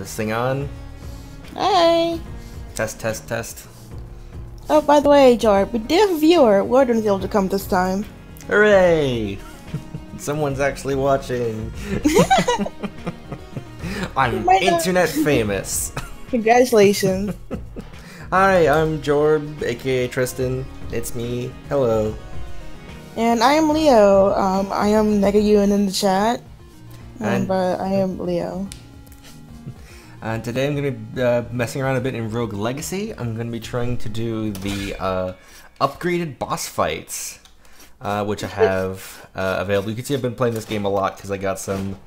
this thing on? Hey! Test, test, test. Oh, by the way, Jorb, we did have a viewer. Warden's able to come this time. Hooray! Someone's actually watching. I'm internet famous. Congratulations. Hi, I'm Jorb, aka Tristan. It's me. Hello. And I am Leo. I am Negayun in the chat. But I am Leo. And today I'm going to be messing around a bit in Rogue Legacy. I'm going to be trying to do the upgraded boss fights, which I have available. You can see I've been playing this game a lot because I got some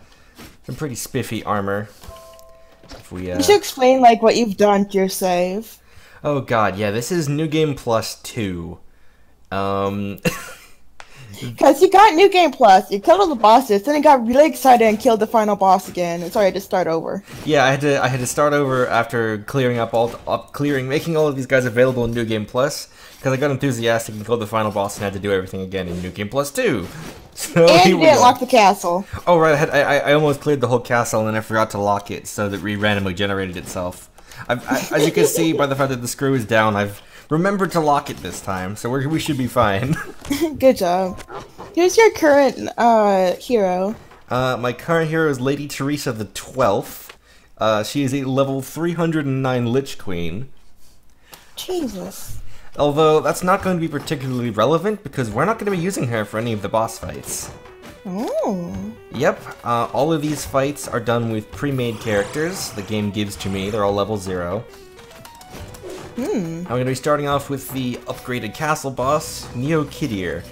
pretty spiffy armor. If we, You should explain like what you've done to your save. Oh god, yeah, this is New Game Plus 2. Because you got New Game Plus, you killed all the bosses, then you got really excited and killed the final boss again, and so I had to start over. Yeah, I had to start over after clearing making all of these guys available in New Game Plus, because I got enthusiastic and killed the final boss and had to do everything again in New Game Plus 2. So and you didn't lock the castle. Oh right, I almost cleared the whole castle and then I forgot to lock it, so that it randomly generated itself. As you can see by the fact that the screw is down, I've remembered to lock it this time, so we should be fine. Good job. Who's your current hero? My current hero is Lady Teresa the 12th. She is a level 309 Lich Queen. Jesus. Although, that's not going to be particularly relevant, because we're not going to be using her for any of the boss fights. Oh. Yep, all of these fights are done with pre-made characters the game gives to me. They're all level 0. I'm going to be starting off with the upgraded castle boss, Neo Khidir.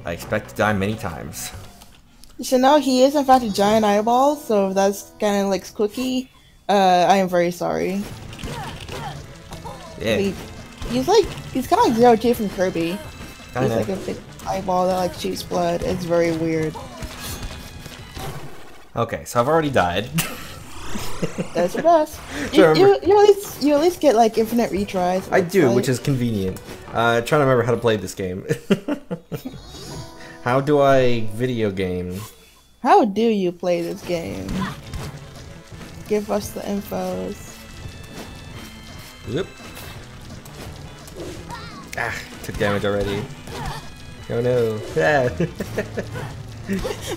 I expect to die many times. So now he is in fact a giant eyeball, so if that's kind of like squeaky. I am very sorry. Yeah. He's kind of like Zero G from Kirby. Kinda. He's like a big eyeball that like shoots blood. It's very weird. Okay, so I've already died. That's the best. So You at least get like infinite retries. I do, which is convenient. Trying to remember how to play this game. How do I video game? How do you play this game? Give us the infos. Yep. Ah, took damage already. Oh no. Ah.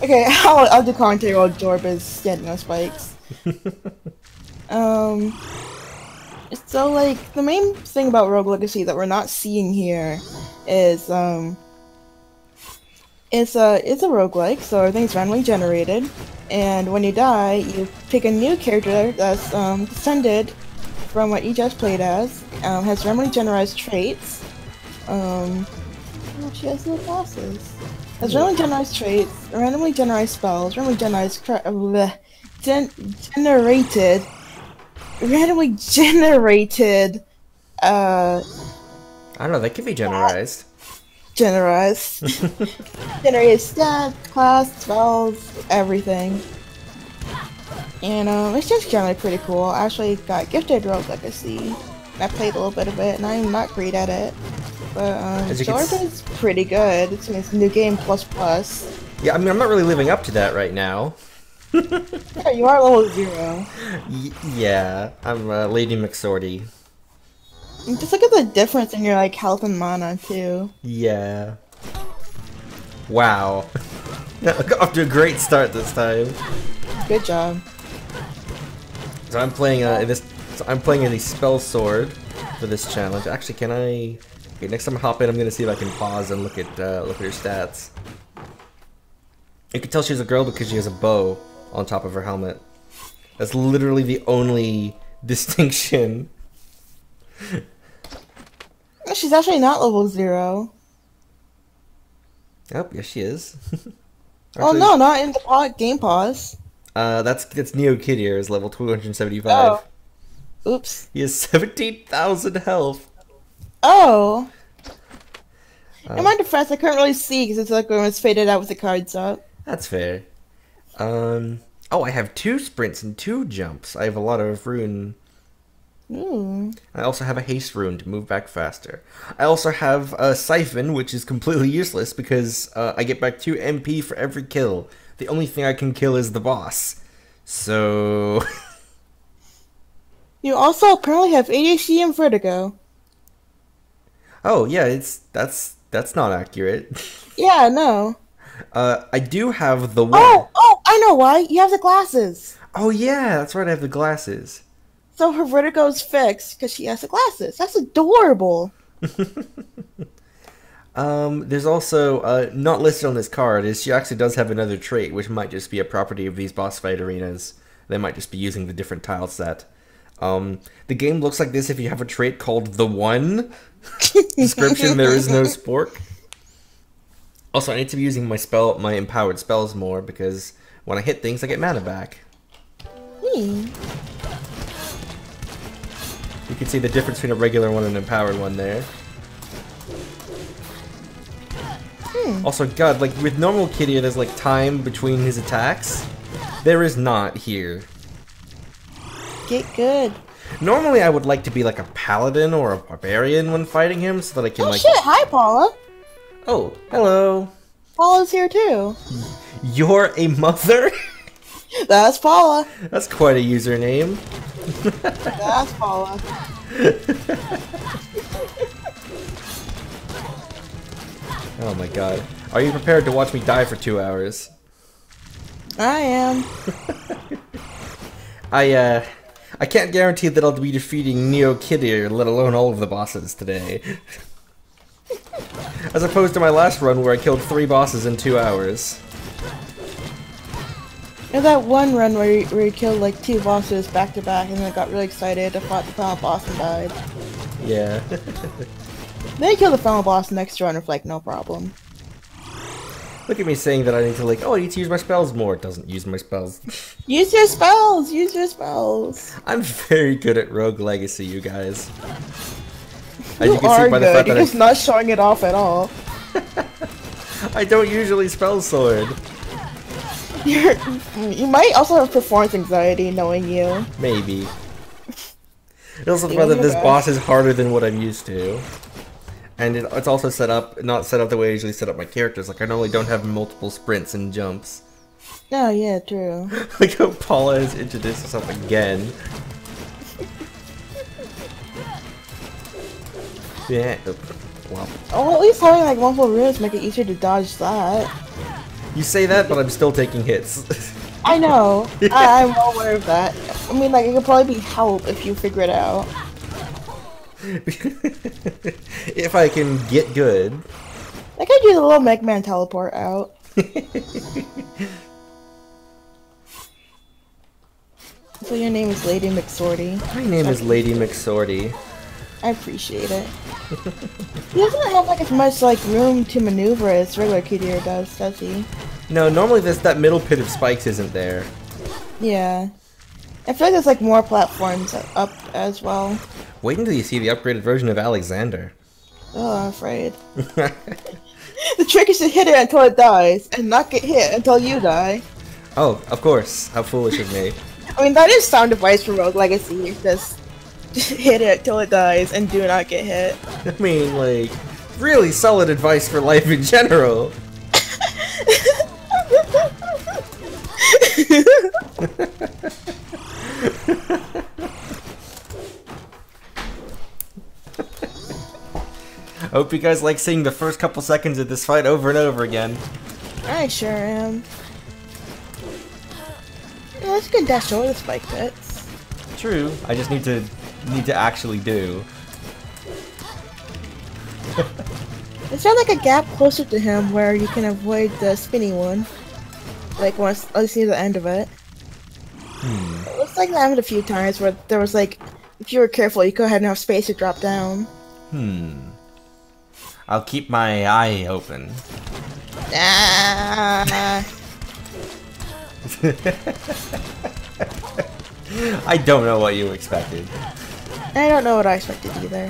Okay, I'll do commentary while Jorb is standing on spikes. So like the main thing about Rogue Legacy that we're not seeing here is it's a roguelike, so everything's randomly generated, and when you die, you pick a new character that's descended from what you just played as, has randomly generized traits. She has no bosses. Has randomly generized traits, randomly generized spells, randomly randomly generated, I don't know, they can be generalized. generated stats, class, spells, everything. And it's just generally pretty cool. I actually got gifted Rogue Legacy, and I played a little bit of it, and I'm not great at it. But Jorb is pretty good. It's New Game Plus Plus. Yeah, I mean, I'm not really living up to that right now. Yeah, you are level 0. Yeah, I'm Lady McSwordy. And just look at the difference in your like health and mana too. Yeah. Wow. I got off to a great start this time. Good job. So I'm playing I'm playing a spell sword for this challenge. Actually, can I? Okay, next time I hop in, I'm gonna see if I can pause and look at her stats. You can tell she's a girl because she has a bow on top of her helmet. That's literally the only distinction. She's actually not level 0. Oh, yes she is. Oh no, not in the game pause. That's Neo Khidir is level 275. Oh. Oops. He has 17,000 health. Oh. In my defense, I couldn't really see because it's like when it's faded out with the cards up. That's fair. Oh, I have 2 sprints and 2 jumps. I have a lot of rune. Ooh. I also have a haste rune to move back faster. I also have a siphon, which is completely useless because I get back 2 MP for every kill. The only thing I can kill is the boss. So... You also apparently have ADHD and vertigo. Oh yeah, that's not accurate. Yeah, no. I do have the one. Oh, I know why. You have the glasses. Oh yeah, that's right. I have the glasses. So her vertigo's fixed because she has the glasses. That's adorable. There's also not listed on this card is she actually does have another trait, which might just be a property of these boss fight arenas. They might just be using the different tile set. The game looks like this if you have a trait called the One. Description: there is no spork. Also, I need to be using my empowered spells more because when I hit things, I get mana back. You can see the difference between a regular one and an empowered one there. Also, God, like with normal Khidir, there's like time between his attacks. There is not here. Get good. Normally, I would like to be like a paladin or a barbarian when fighting him, so that I can Oh like. shit! Hi, Paula. Oh, hello. Paula's here too. You're a mother? That's Paula. That's quite a username. That's Paula. Oh my god. Are you prepared to watch me die for 2 hours? I am. I can't guarantee that I'll be defeating Neo Khidir, let alone all of the bosses today. As opposed to my last run where I killed 3 bosses in 2 hours. There's that one run where you killed like 2 bosses back to back and then got really excited to fight the final boss and died. Yeah. Then you kill the final boss next run with like no problem. Look at me saying that I need to like, oh, I need to use my spells more. It doesn't use my spells. Use your spells! Use your spells! I'm very good at Rogue Legacy, you guys. As You can are see by the good, fact you're that just not showing it off at all. I don't usually spell sword. You might also have performance anxiety knowing you. Maybe. It also found that this boss is harder than what I'm used to. And it's also not set up the way I usually set up my characters. Like, I normally don't have multiple sprints and jumps. Oh, yeah, true. Like how Paula has introduced herself again. Yeah. Well. Oh, at least having like multiple runes make it easier to dodge that. You say that, but I'm still taking hits. I know. I'm well aware of that. I mean, like, it could probably be help if you figure it out. If I can get good. I could do the little Megman teleport out. So your name is Lady McSwordy. My name is Lady McSwordy. I appreciate it. He doesn't have like as much like room to maneuver as regular Khidir does he? No, normally that middle pit of spikes isn't there. Yeah. I feel like there's like more platforms up as well. Wait until you see the upgraded version of Alexander. Oh, I'm afraid. The trick is to hit it until it dies, and not get hit until you die. Oh, of course. How foolish of me. I mean, that is sound advice for Rogue Legacy. Just hit it till it dies, and do not get hit. I mean, like, really solid advice for life in general. I hope you guys like seeing the first couple seconds of this fight over and over again. I sure am. Yeah, let's get dash over the spike pits. True. I just need to actually do. Is there like a gap closer to him where you can avoid the spinny one? Like once I see the end of it. It looks like that happened a few times where there was like, if you were careful, you could have enough space to drop down. I'll keep my eye open. Ah. I don't know what you expected. I don't know what I expected either.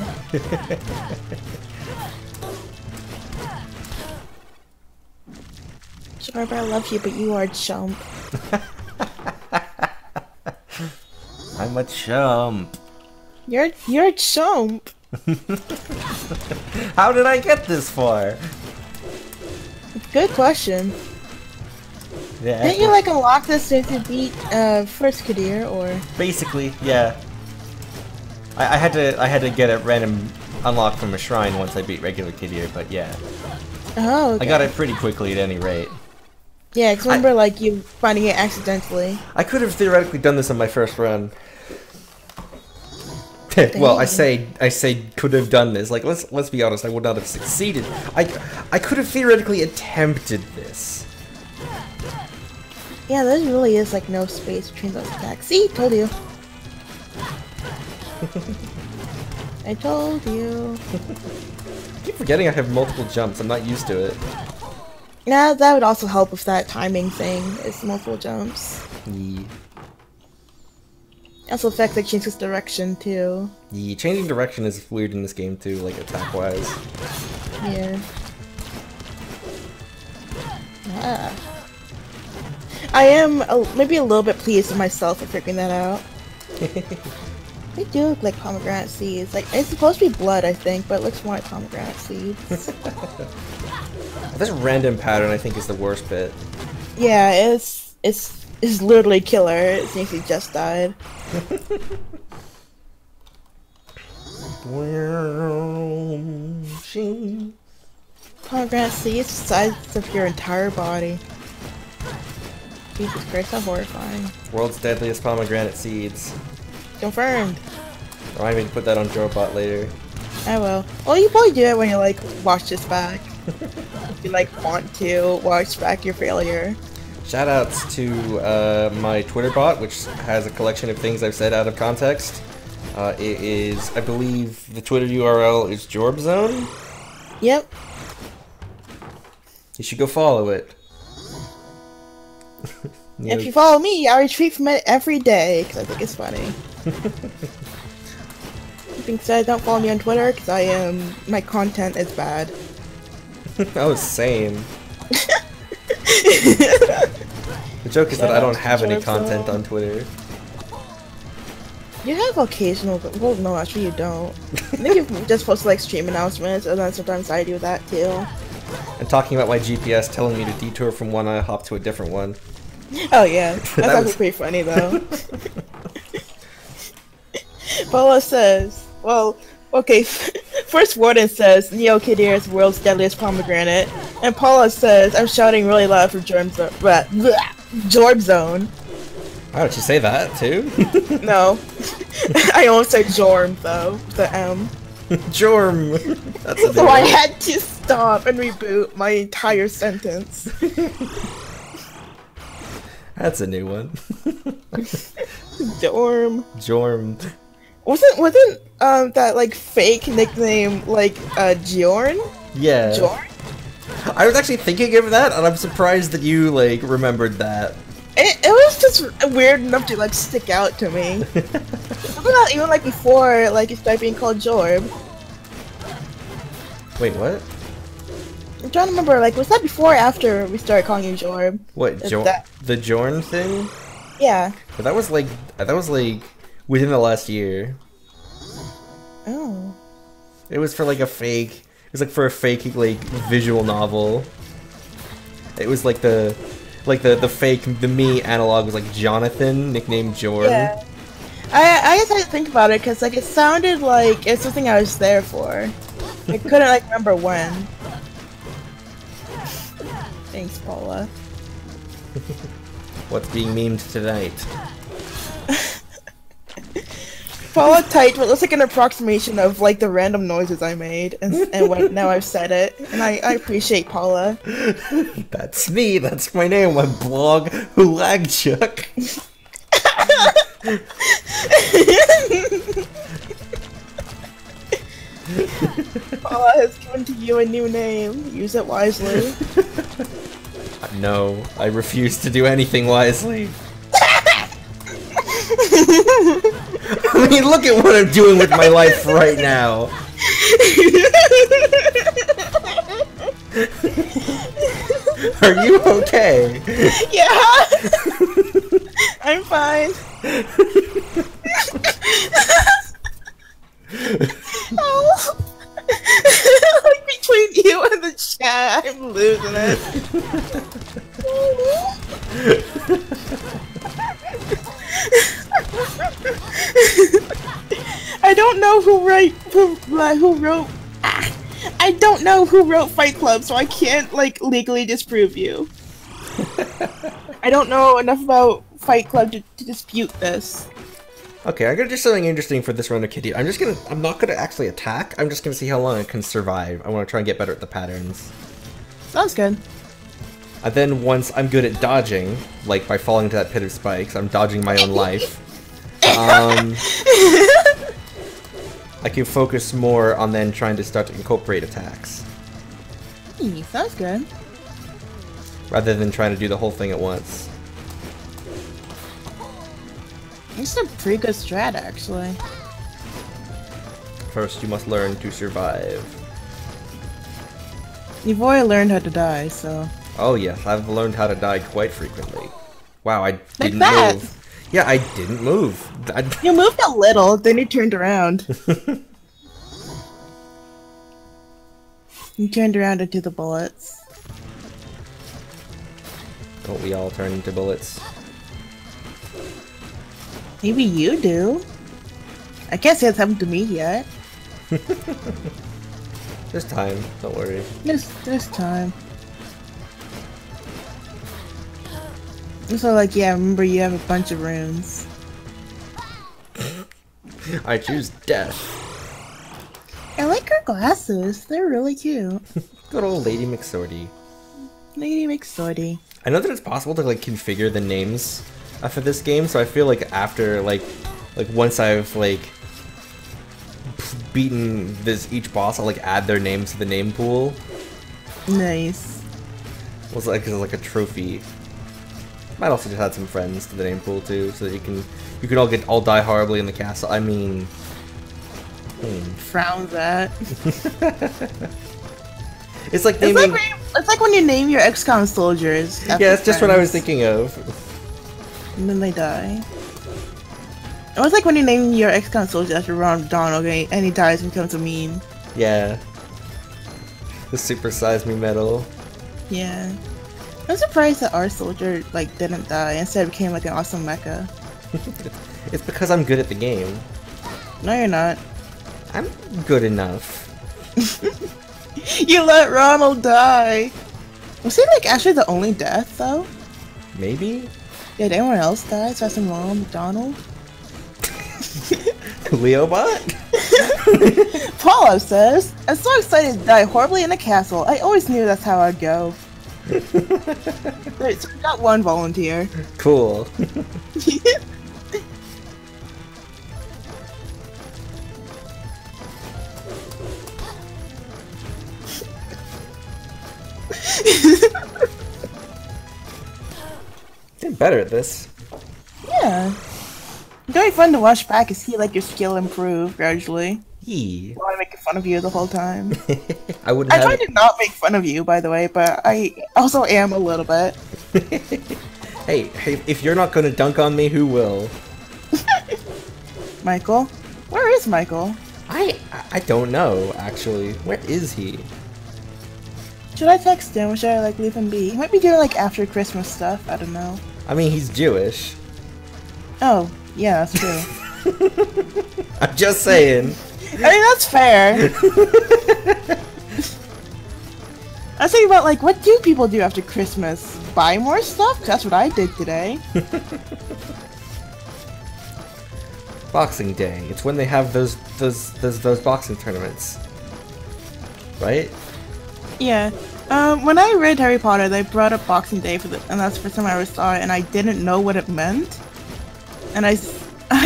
Jorb, I love you, but you are a chump. I'm a chump. You're a chump. How did I get this far? Good question. Yeah. Didn't you like unlock this to beat first Khidir, or? Basically, yeah. I had to get a random unlock from a shrine once I beat regular Khidir, but yeah. Oh, okay. I got it pretty quickly at any rate. Yeah, because I remember like you finding it accidentally. I could have theoretically done this on my first run. Well, I say could have done this. Like let's be honest, I would not have succeeded. I could have theoretically attempted this. Yeah, there really is like no space between those attacks. See, told you. I told you. I keep forgetting I have multiple jumps. I'm not used to it. Yeah, that would also help with that timing thing. It's multiple jumps. Yeah. Also affects like changes direction too. Yeah, changing direction is weird in this game too, like attack wise. Yeah. Ah. I am maybe a little bit pleased with myself for figuring that out. They do look like pomegranate seeds. Like it's supposed to be blood, I think, but it looks more like pomegranate seeds. This random pattern, I think, is the worst bit. Yeah, it's literally killer. It seems he just died. Pomegranate seeds the size of your entire body. Jesus Christ, how horrifying. World's deadliest pomegranate seeds. Confirmed. Remind me to put that on Jorbot later. I will. Well, you probably do it when you like watch this back. If you like want to watch back your failure. Shoutouts to my Twitter bot, which has a collection of things I've said out of context. It is, I believe, the Twitter URL is Jorb Zone. Yep. You should go follow it. If you follow me, I retreat from it every day because I think it's funny. Being said, don't follow me on Twitter because my content is bad. Oh, same. The joke is that I don't have any content on Twitter. You have occasional, but well, no, actually you don't. I think you just post like stream announcements, and then sometimes I do that too. And talking about my GPS telling me to detour from one hop to a different one. Oh yeah, that's actually pretty funny though. Paula says, well, okay, first Warden says, Neo Khidir is the world's deadliest pomegranate, and Paula says, I'm shouting really loud for Jorb Zone. Why did you say that, too? No. I almost said Jorm, though, with the M. Jorm! That's a So I had to stop and reboot my entire sentence. That's a new one. Jorm. Jorm. Wasn't that like fake nickname like Jorn? Yeah. Jorn? I was actually thinking of that, and I'm surprised that you like remembered that. It was just weird enough to like stick out to me. Even like before like it started being called Jorb. Wait, what? I'm trying to remember, like was that before or after we started calling you Jorb? What, the Jorn thing? Yeah. But that was like within the last year. Oh. It was for like a fake. It was like for a fake like visual novel. It was like the fake me analog was like Jonathan, nicknamed Jordan. Yeah. I just had to think about it because like it sounded like it's something I was there for. I couldn't like remember when. Thanks, Paula. What's being memed tonight? Paula typed what looks like an approximation of like the random noises I made, and when, now I've said it, and I appreciate Paula. That's me. That's my name. I'm Blog Hulagchuk. Paula has given to you a new name. Use it wisely. No, I refuse to do anything wisely. I mean, look at what I'm doing with my life right now. Are you okay? Yeah! I'm fine. Oh. Like between you and the chat, I'm losing it. I don't know who wrote. I don't know who wrote Fight Club, so I can't like legally disprove you. I don't know enough about Fight Club to dispute this. Okay, I'm gonna do something interesting for this run of Kitty. I'm not gonna actually attack. I'm just gonna see how long I can survive. I want to try and get better at the patterns. Sounds good. And then once I'm good at dodging, like by falling into that pit of spikes, I'm dodging my own life. I can focus more on then trying to start to incorporate attacks. Sounds good. Rather than trying to do the whole thing at once. It's a pretty good strat, actually. First, you must learn to survive. You've already learned how to die, so... Oh yes, I've learned how to die quite frequently. Wow, I didn't that. move. Yeah, I didn't move. You moved a little, then you turned around. You turned around into the bullets. Don't we all turn into bullets? Maybe you do. I can't say it's happened to me yet. There's time, don't worry. There's time. So like, yeah, remember you have a bunch of runes. I choose death. I like her glasses. They're really cute. Good old Lady McSwordy. Lady McSwordy. I know that it's possible to like configure the names for this game, so I feel like after like once I've like beaten each boss, I'll like add their names to the name pool. Nice. It was like a trophy. Might also just add some friends to the name pool too, so that you can all die horribly in the castle. I mean, Frowns at. It's like naming. It's like when you name your XCOM soldiers. Yeah, that's just what I was thinking of. And then they die. It was like when you name your XCOM soldier after Ronald Donald, and he dies and becomes a meme. Yeah. The Super Size Me medal. Yeah. I'm surprised that our soldier like didn't die, instead became like an awesome mecha. It's because I'm good at the game. No, you're not. I'm good enough. You let Ronald die. Was he like actually the only death though? Maybe? Did anyone else die? So some Ronald McDonald? Leobot? Paula says, I'm so excited to die horribly in a castle. I always knew that's how I'd go. Right, so we got one volunteer. Cool. Getting better at this. Yeah. It's very fun to watch back and see like your skill improve gradually. While I'm making fun of you the whole time. I try to not make fun of you, by the way, but I also am a little bit. hey, if you're not gonna dunk on me, who will? Michael? Where is Michael? I don't know, actually. Where is he? Should I text him or should I like leave him be? He might be doing like after Christmas stuff, I don't know. I mean, he's Jewish. Oh, yeah, that's true. I'm just saying. I mean, that's fair. I was thinking about, like, what do people do after Christmas? Buy more stuff? That's what I did today. Boxing Day. It's when they have those boxing tournaments. Right? Yeah. When I read Harry Potter, they brought up Boxing Day and that's the first time I ever saw it, and I didn't know what it meant. And I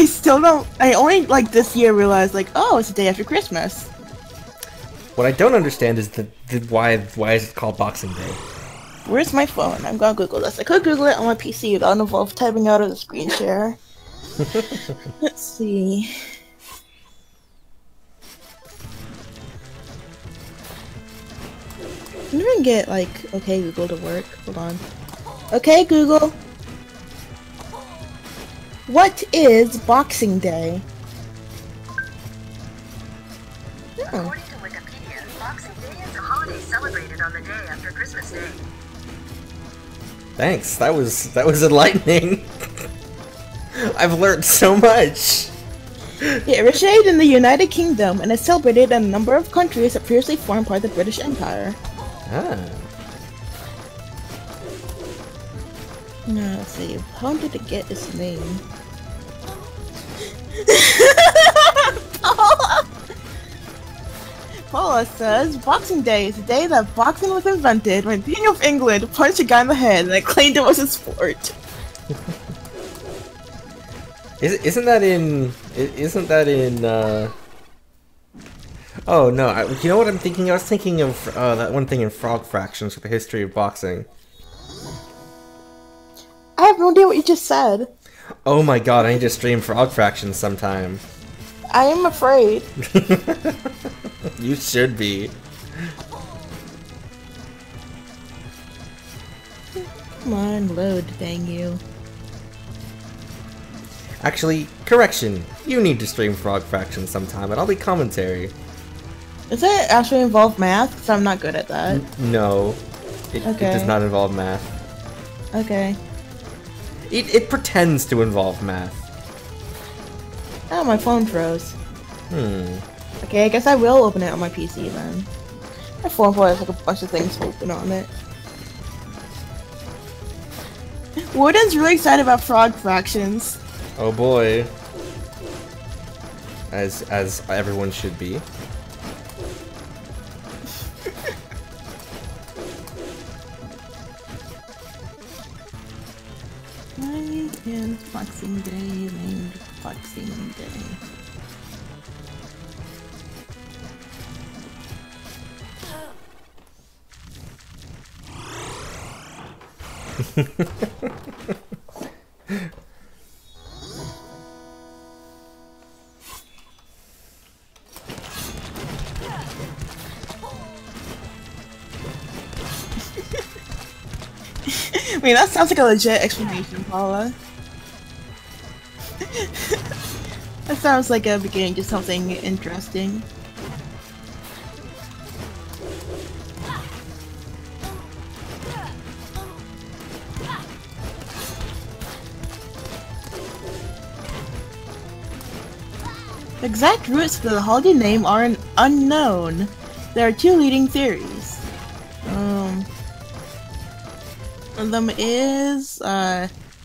still don't. I only like this year realized like, oh, it's the day after Christmas. What I don't understand is why is it called Boxing Day? Where's my phone? I'm gonna Google this. I could Google it on my PC without involved typing out of the screen share. Let's see. I'm gonna get like okay Google to work. Hold on. Okay Google. What is Boxing Day? According to Wikipedia, Boxing Day is a holiday celebrated on the day after Christmas Day. Thanks. That was enlightening. I've learned so much. It originated in the United Kingdom and is celebrated in a number of countries that previously formed part of the British Empire. Ah. Now, let's see. How did it get its name? Paula says, Boxing Day is the day that boxing was invented when the King of England punched a guy in the head and they claimed it was a sport. Isn't that in... Oh, no, you know what I'm thinking? I was thinking of that one thing in Frog Fractions with the history of boxing. I have no idea what you just said. Oh my god, I need to stream Frog Fractions sometime. I am afraid. You should be. Come on, load, dang you. Actually, correction. You need to stream Frog Fractions sometime, and I'll be commentary. Does it actually involve math? Because I'm not good at that. No. It does not involve math. Okay. It pretends to involve math. Oh, my phone froze. Okay, I guess I will open it on my PC then. My phone has like a bunch of things open on it. Wooden's really excited about Frog Fractions. Oh boy. As everyone should be. Why is Boxing Day named Boxing Day? I mean, that sounds like a legit explanation, Paula. That sounds like a beginning to something interesting. The exact roots for the holiday name are unknown. There are two leading theories. One of them is,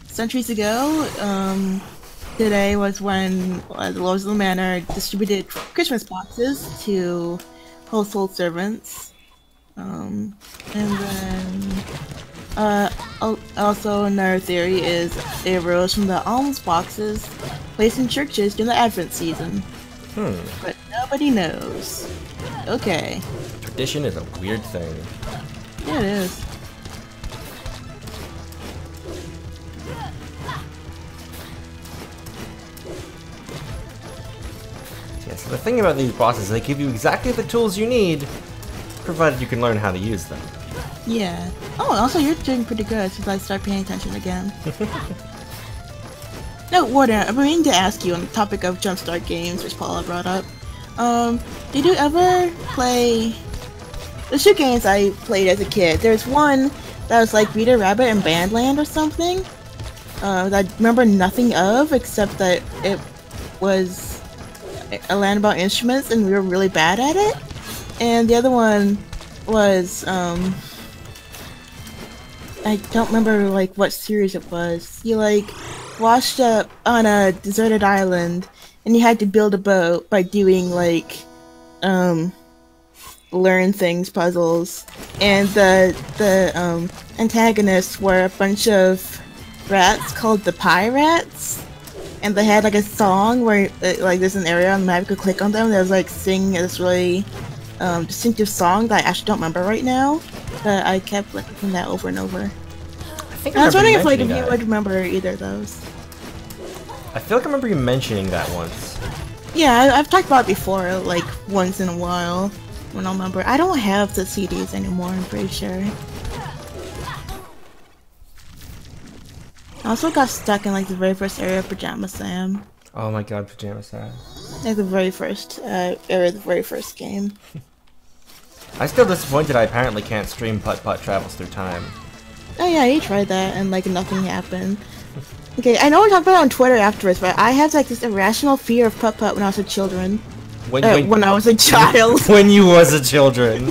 centuries ago, today was when the Lords of the Manor distributed Christmas boxes to household servants. And then, also another theory is it arose from the alms boxes placed in churches during the Advent season. But nobody knows. Okay. Tradition is a weird thing. Yeah, it is. Yeah, so the thing about these bosses, they give you exactly the tools you need, provided you can learn how to use them. Yeah. Oh, also you're doing pretty good since I start paying attention again. No, Warden, I'm meaning to ask you on the topic of Jumpstart games, which Paula brought up. Did you ever play the 2 games I played as a kid? There's one that was like Rita Rabbit and Bandland or something. That I remember nothing of, except that it was a land about instruments and we were really bad at it. And the other one was, I don't remember like what series it was. You like washed up on a deserted island and you had to build a boat by doing like learn things puzzles, and the antagonists were a bunch of rats called the Pirates, and they had like a song where like there's an area on the map you could click on them that was like singing this really distinctive song that I actually don't remember right now, but I kept looking that over and over. I was wondering if like if you would remember either of those. I feel like I remember you mentioning that once. Yeah, I've talked about it before, like once in a while when I'll remember. I don't have the CDs anymore, I'm pretty sure. I also got stuck in like the very first area of Pajama Sam. Oh my god, Pajama Sam. Like the very first area of the very first game. I'm still disappointed I apparently can't stream Putt Putt Travels Through Time. Oh yeah, you tried that and like nothing happened. Okay, I know we talked about it on Twitter afterwards, but I had like this irrational fear of putt-putt when I was a children. When I was a child. When you was a children.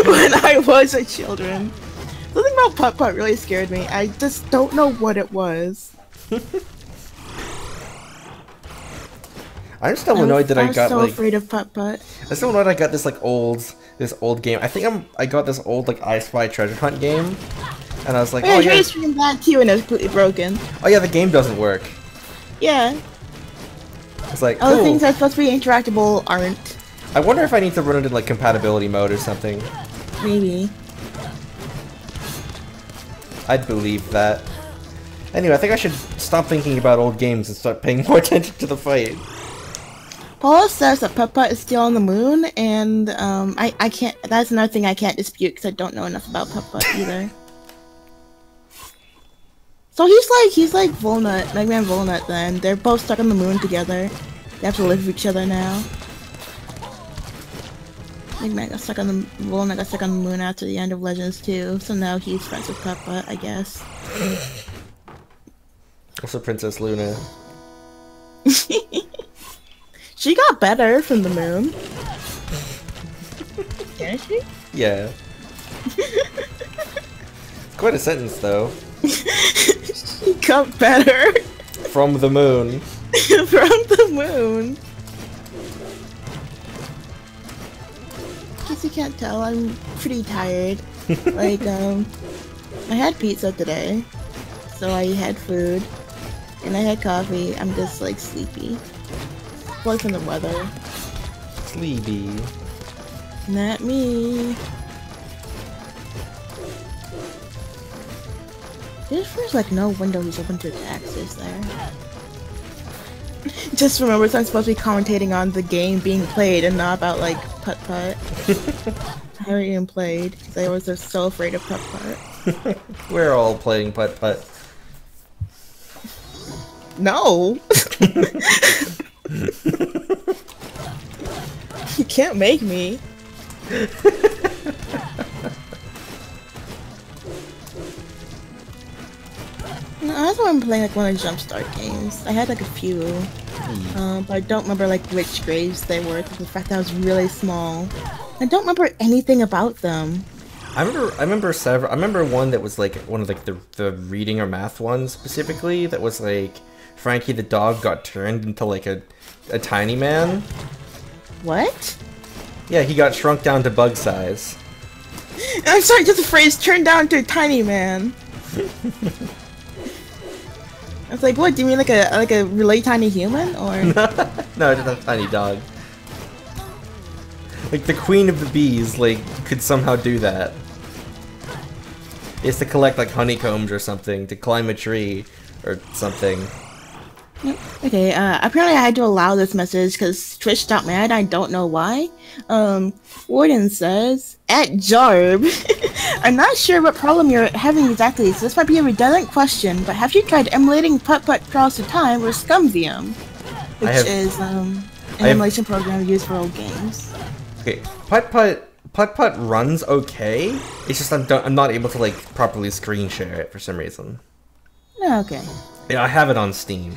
When I was a children. Something about putt-putt really scared me. I just don't know what it was. I'm still annoyed that I got so like. afraid of putt-putt. I'm still annoyed I got this like old game. I think I got this old like I Spy Treasure Hunt game, and I was like, Yeah, oh I tried yeah. to stream that too, and it was completely broken. Oh yeah, the game doesn't work. Yeah. It's like All the cool. things that are supposed to be interactable aren't. I wonder if I need to run it in like compatibility mode or something. Maybe. I'd believe that. Anyway, I think I should stop thinking about old games and start paying more attention to the fight. Paula says that putt-putt is still on the moon, and I can't. That's another thing I can't dispute because I don't know enough about putt-putt either. So he's like Volnut, Mega Man Volnut. Then they're both stuck on the moon together. They have to live with each other now. Mega Man got stuck on the Volnut got stuck on the moon after the end of Legends 2, so now he's friends with putt-putt, I guess. Also, Princess Luna. She got better from the moon. Can she? Yeah. Quite a sentence, though. She got better. From the moon. From the moon. In case you can't tell, I'm pretty tired. Like, I had pizza today. So I had food. And I had coffee. I'm just, like, sleepy. Probably from the weather. Sleepy. Not me. There's like no window he's open to access there. Just remember, I'm supposed to be commentating on the game being played and not about like putt-putt. I haven't even played because I was just so afraid of putt-putt. We're all playing putt-putt. No! You can't make me. No, that's why I'm playing like one of the Jumpstart games. I had like a few, but I don't remember like which graves they were because the fact that I was really small. I don't remember anything about them. I remember several. I remember one that was like one of like the reading or math ones specifically. That was like Frankie the dog got turned into like a tiny man. What? Yeah, he got shrunk down to bug size. I'm sorry, just the phrase "turned down to a tiny man." I was like, what? Do you mean like a really tiny human, or? No, just a tiny dog. Like the queen of the bees, like could somehow do that. He has to collect like honeycombs or something to climb a tree or something. Okay, apparently I had to allow this message because Twitch stopped me. I don't know why. Warden says, at Jorb, I'm not sure what problem you're having exactly, so this might be a redundant question, but have you tried emulating Putt-Putt Across the Time or ScumVM? Which is, an emulation program used for old games. Okay, Putt-Putt runs okay, it's just I'm not able to like properly screen share it for some reason. Oh, okay. Yeah, I have it on Steam.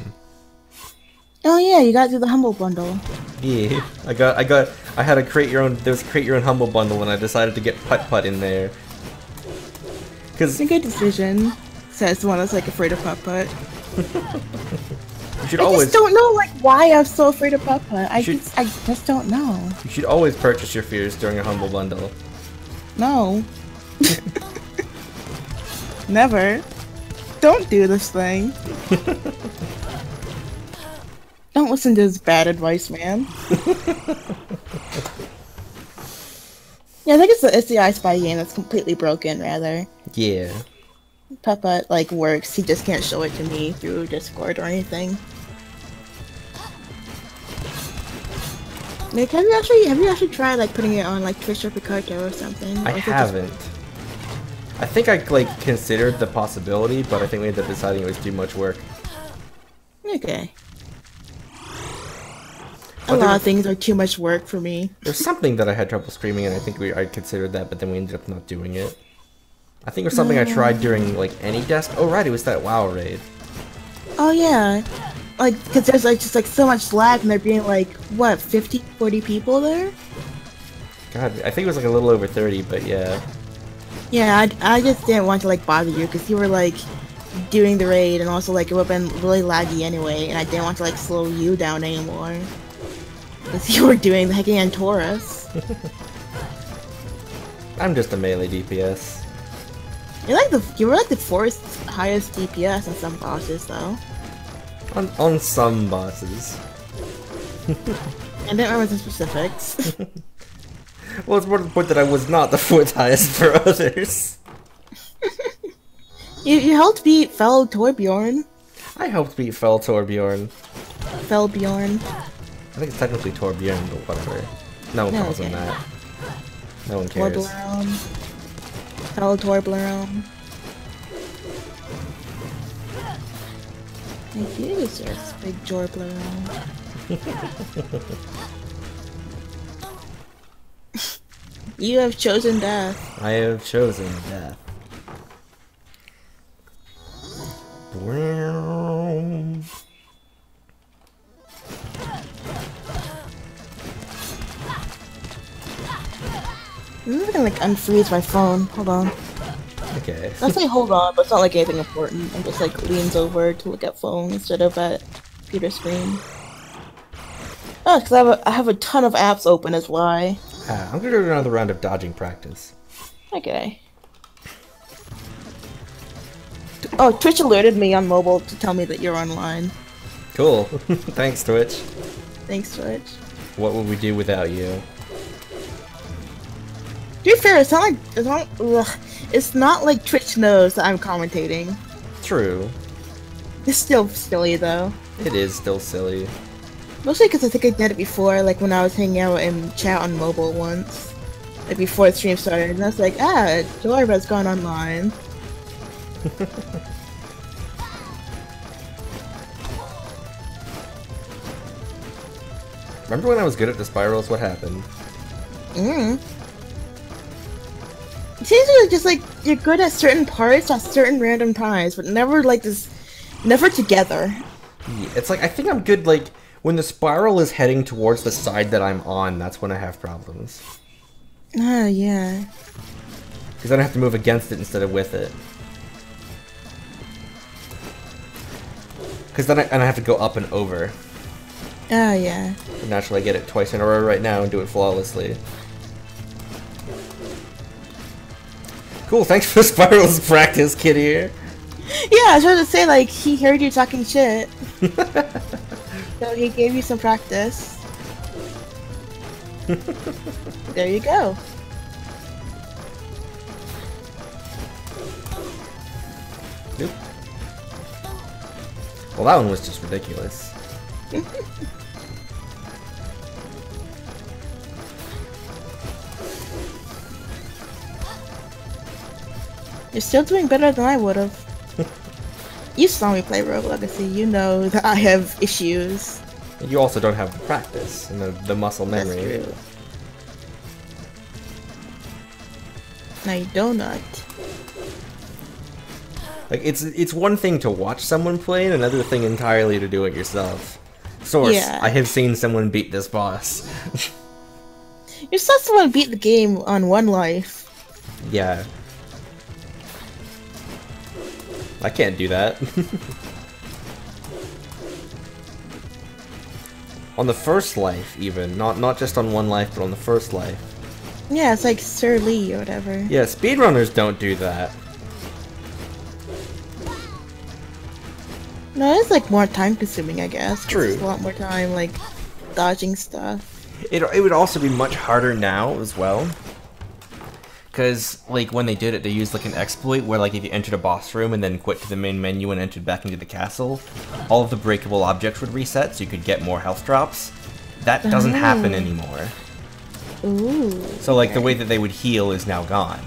Oh yeah, you got through the Humble Bundle. Yeah, I had a there was a create your own Humble Bundle and I decided to get Putt-Putt in there. It's a good decision, says the one that's like afraid of Putt-Putt. You should I just don't know like why I'm so afraid of Putt-Putt. I just don't know. You should always purchase your fears during a Humble Bundle. No. Never. Don't do this thing. Don't listen to this bad advice, man. Yeah, I think it's the I Spy game that's completely broken, rather. Yeah. Putt-Putt, like, works. He just can't show it to me through Discord or anything. Nick, have you actually tried, like, putting it on, like, Twitch or Picarto or something? I haven't. I think I, like, considered the possibility, but I think we ended up deciding it was too much work. Okay. A lot of things are too much work for me. There's something that I had trouble streaming, and I think I considered that, but then we ended up not doing it. I think it was something I tried during, like, any desk. Oh, right, it was that WoW raid. Oh yeah, like because there's like just like so much lag and there being like what 50, 40 people there. God, I think it was like a little over 30, but yeah. Yeah, I just didn't want to like bother you because you were like doing the raid and also like it would have been really laggy anyway, and I didn't want to like slow you down anymore because you were doing the hacking and Taurus. I'm just a melee DPS. You were like the fourth highest DPS in some bosses though. On some bosses. I didn't remember the specifics. Well, it's more to the point that I was not the fourth highest for others. You helped beat fellow Torbjorn. I helped beat Torbjorn. Felbjorn. I think it's technically Torbjorn, but whatever. No one calls him that. No one cares. Torbjorn. Fellow Torbjorn. Thank you, sir. Big Jorbleron. You have chosen death. I have chosen death. I'm gonna like unfreeze my phone. Hold on. Okay. I'll say hold on, but it's not like anything important. I'm just like leans over to look at phone instead of at computer screen. Oh, because I have a ton of apps open is why. I'm gonna do another round of dodging practice. Okay. Oh, Twitch alerted me on mobile to tell me that you're online. Cool. Thanks, Twitch. Thanks, Twitch. What would we do without you? To be fair, it's not like Twitch knows that I'm commentating. True. It's still silly though. It is still silly. Mostly because I think I did it before, like when I was hanging out in chat on mobile once. Like before the stream started, and I was like, Jorb has gone online. Remember when I was good at the spirals? What happened? It seems like just like you're good at certain parts at certain random times, but never like this, never together. Yeah, it's like I think I'm good like when the spiral is heading towards the side that I'm on. That's when I have problems. Oh yeah. Because then I have to move against it instead of with it. Because then I have to go up and over. Oh yeah. But naturally, I get it twice in a row right now and do it flawlessly. Cool, thanks for spirals practice, kid here. Yeah, I was trying to say like he heard you talking shit, so he gave you some practice. There you go. Nope. Well, that one was just ridiculous. You're still doing better than I would have. You saw me play Rogue Legacy. You know that I have issues. And you also don't have the practice and the muscle memory. That's true. Now you donut. Like it's one thing to watch someone play, and another thing entirely to do it yourself. Source: Yeah. I have seen someone beat this boss. You saw someone beat the game on one life. Yeah. I can't do that. On the first life, even. Not just on one life, but on the first life. Yeah, it's like Sir Lee or whatever. Yeah, speedrunners don't do that. No, it's like more time consuming, I guess. 'cause True. It's a lot more time, like, dodging stuff. It would also be much harder now as well. Because, like, when they did it, they used, like, an exploit where, like, if you entered a boss room and then quit to the main menu and entered back into the castle, all of the breakable objects would reset so you could get more health drops. That doesn't happen anymore. Ooh. So, like, the way that they would heal is now gone.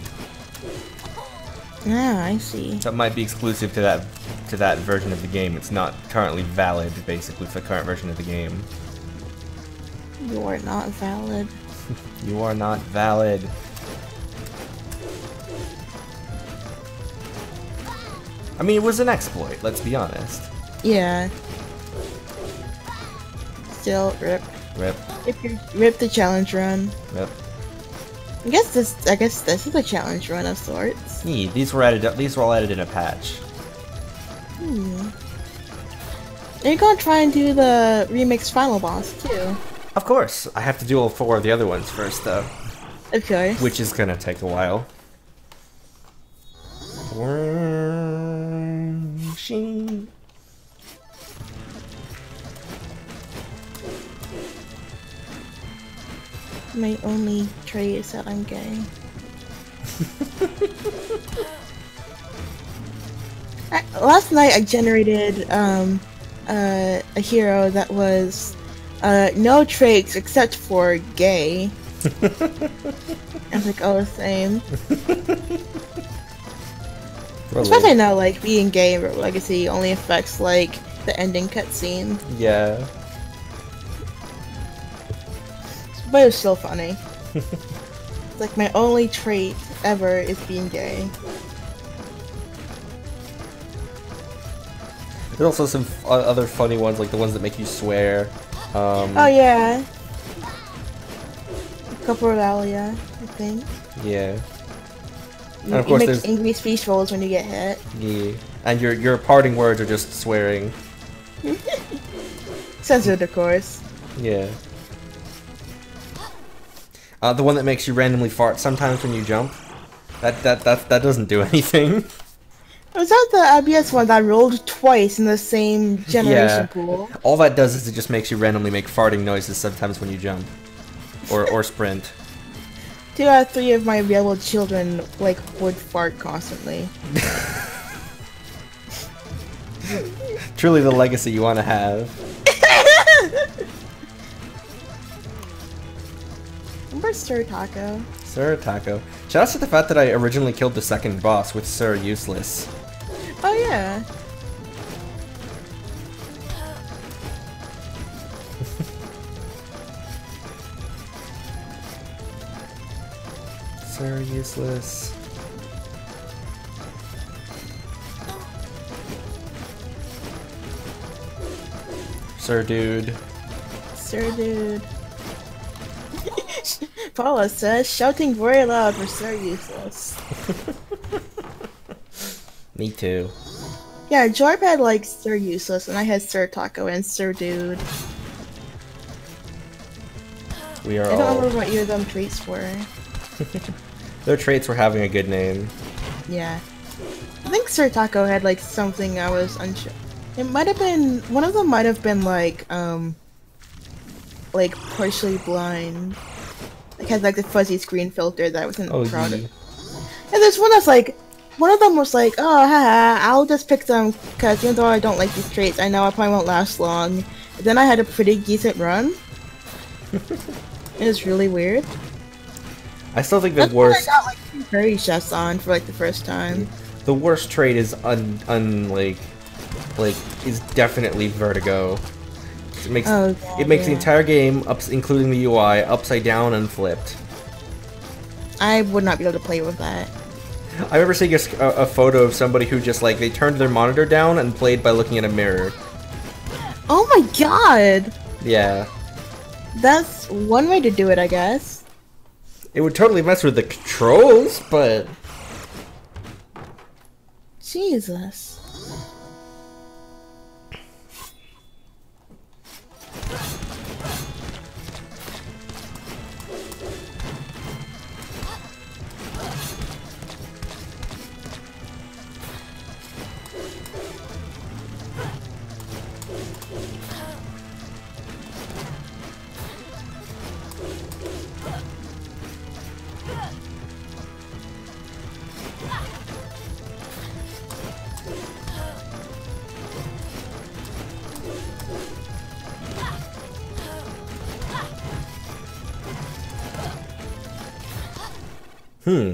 Ah, I see. So it might be exclusive to that version of the game. It's not currently valid, basically, for the current version of the game. You are not valid. You are not valid. I mean, it was an exploit, let's be honest. Yeah. Still, rip. Rip. Rip the challenge run. Yep. I guess this is a challenge run of sorts. These were added. These were all added in a patch. Are you gonna try and do the remix final boss too? Of course, I have to do all 4 of the other ones first, though. Of course. Which is gonna take a while. Shing. My only trait is that I'm gay. Last night I generated a hero that was no traits except for gay. I was like, oh, same. Especially now, like, being gay in Rogue Legacy only affects, like, the ending cutscene. Yeah. But it was still funny. It's like, my only trait ever is being gay. There's also some other funny ones, like the ones that make you swear. Oh, yeah. Corporalia, I think. Yeah. You, and of course, you make there's angry speech rolls when you get hit. Yeah. And your parting words are just swearing. Censored, of course. Yeah. The one that makes you randomly fart sometimes when you jump. That doesn't do anything. Was that the ABS one that rolled twice in the same generation pool? All that does is it just makes you randomly make farting noises sometimes when you jump. Or sprint. 2 out of 3 of my available children, like, would fart constantly. Truly the legacy you want to have. Remember Sir Taco? Sir Taco. Shout out to the fact that I originally killed the second boss with Sir Useless. Oh yeah. Sir Useless. Sir Dude. Sir Dude. Paula says, shouting very loud for Sir Useless. Me too. Yeah, Jorb had like Sir Useless, and I had Sir Taco and Sir Dude. We are I don't all... remember what either of them traits were. Their traits were having a good name. Yeah. I think Sir Taco had like something I was unsure. It might have been, one of them might have been like partially blind. Like had like the fuzzy screen filter that I wasn't proud of. And there's one that's like, one of them was like, oh haha, I'll just pick them because even though I don't like these traits, I know I probably won't last long. And then I had a pretty decent run. It was really weird. I still think the That's worst... when I got like 2 fairy chests on for like the first time. The worst trait is is definitely vertigo. It makes the entire game, including the UI, upside down and flipped. I would not be able to play with that. I remember seeing a photo of somebody who just like they turned their monitor down and played by looking at a mirror. Oh my god! Yeah. That's one way to do it, I guess. It would totally mess with the controls, but... Jesus.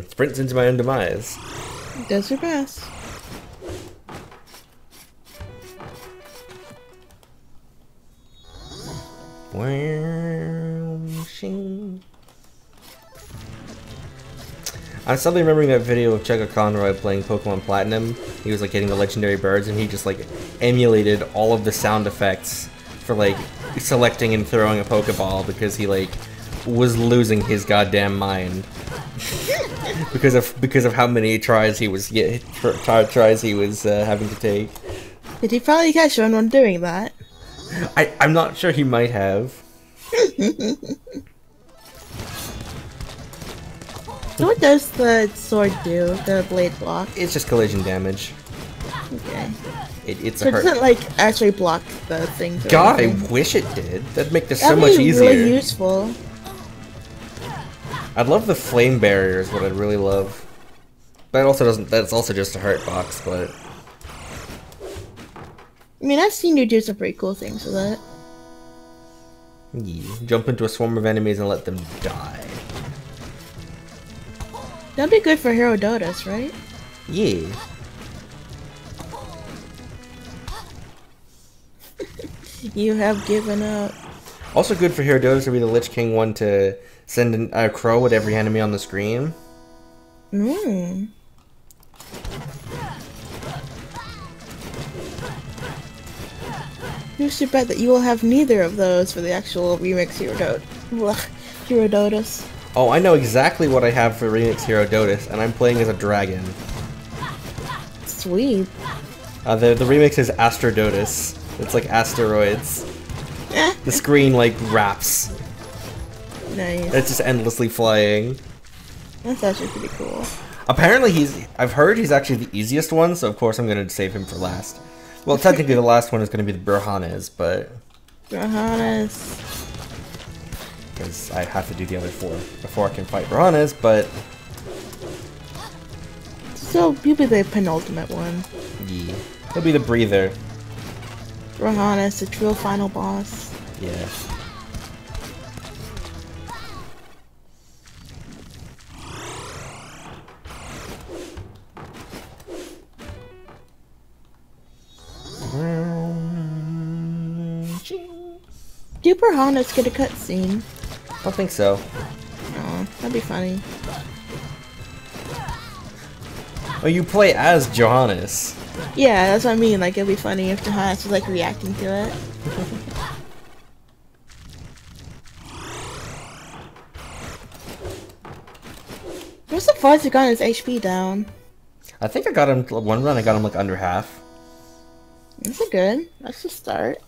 Sprints into my own demise. Does your best. I'm suddenly remembering that video of Chugga Conroy playing Pokemon Platinum. He was like getting the legendary birds, and he just like emulated all of the sound effects for like selecting and throwing a Pokeball because he like was losing his goddamn mind because of how many tries he was having to take. Did he probably catch someone doing that? I'm not sure, he might have. So what does the sword do? The blade block? It's just collision damage. Okay. It's So a it hurt. doesn't like actually block the things. God, I wish it did. That'd make this so That'd much be easier. really useful. I'd love the flame barrier is what I'd really love. That also doesn't. That's also just a hurt box, but I mean, I've seen you do some pretty cool things with it. yeah. Jump into a swarm of enemies and let them die. That'd be good for Herodotus, right? Yeah. You have given up. Also good for Herodotus would be the Lich King one to send a crow at every enemy on the screen. Mmm. Who's to bet that you will have neither of those for the actual remix Herodotus? Oh, I know exactly what I have for Remix Herodotus, and I'm playing as a dragon. Sweet. The remix is Astrodotus. It's like asteroids. The screen like wraps. Nice. It's just endlessly flying. That's actually pretty cool. Apparently I've heard he's actually the easiest one, so of course I'm gonna save him for last. Well, technically the last one is gonna be the Burhanes, but Johannes. because I have to do the other 4 before I can fight Burhanes, but So you'll be the penultimate one. yeah. He'll be the breather. Johannes, the true final boss. Yeah. Do Johannes get a cutscene? I don't think so. Oh, that'd be funny. Oh, you play as Johannes. Yeah, that's what I mean. Like, it'd be funny if Johannes was like reacting to it. What's the farthest he got his HP down? I think I got him one run. I got him like under half. That's a good. That's a start.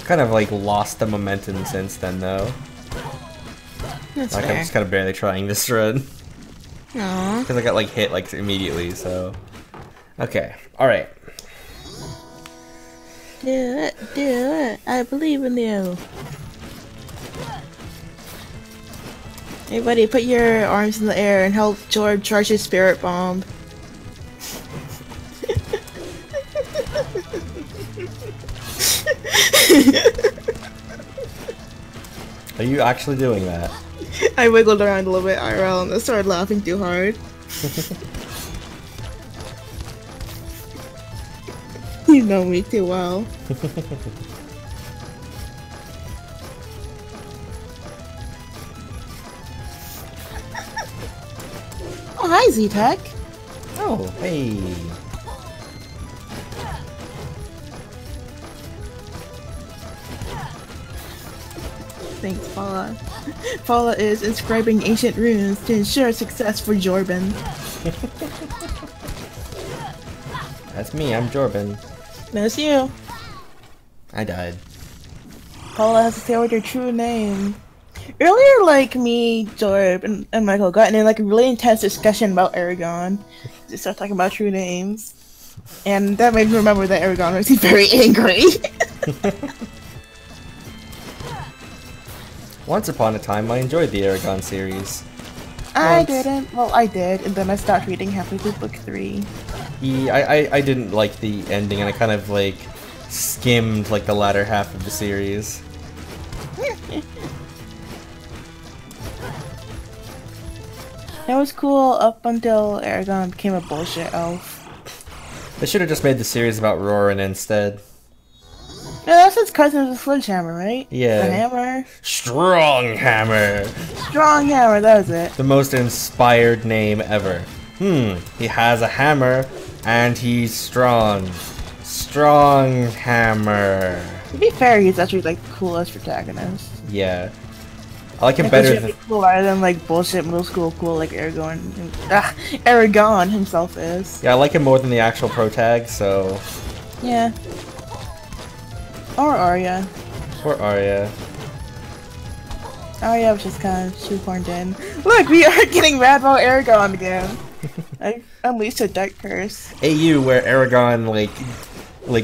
Kind of like lost the momentum since then, though. That's Like fair. I'm just kind of barely trying this run Aww. because I got like hit like immediately. So okay, all right. Do it, do it. I believe in you. Everybody, put your arms in the air and help Jorb charge his spirit bomb. Are you actually doing that? I wiggled around a little bit IRL and I started laughing too hard. You know me too well. Oh, hi Z-Tech. Oh, hey. Thanks, Paula. Paula is inscribing ancient runes to ensure success for Jorben. That's me. I'm Jorben. That's you. I died. Paula has to say what your true name. Earlier, like, me, Jorb, and Michael got in like a really intense discussion about Aragon. They started talking about true names. And that made me remember that Aragon was very angry. Once upon a time, I enjoyed the Aragon series. I Once. didn't. Well, I did, and then I stopped reading halfway through book 3. Yeah, I didn't like the ending, and I kind of like skimmed like the latter half of the series. That was cool up until Aragon became a bullshit elf. They should have just made the series about Roran instead. No, that's his cousin with the sledgehammer, right? Yeah. The hammer. Strong Hammer. Strong hammer, that was it. The most inspired name ever. He has a hammer and he's strong. Strong Hammer. To be fair, he's actually like the coolest protagonist. Yeah. I like him better than... cooler than like bullshit middle school cool like Aragon himself is. Yeah, I like him more than the actual protag, so... Yeah. Or Arya. Or Arya. Arya was just kind of shoehorned in. Look, we are getting mad about Aragon again. I unleashed a dark curse. AU where Aragon like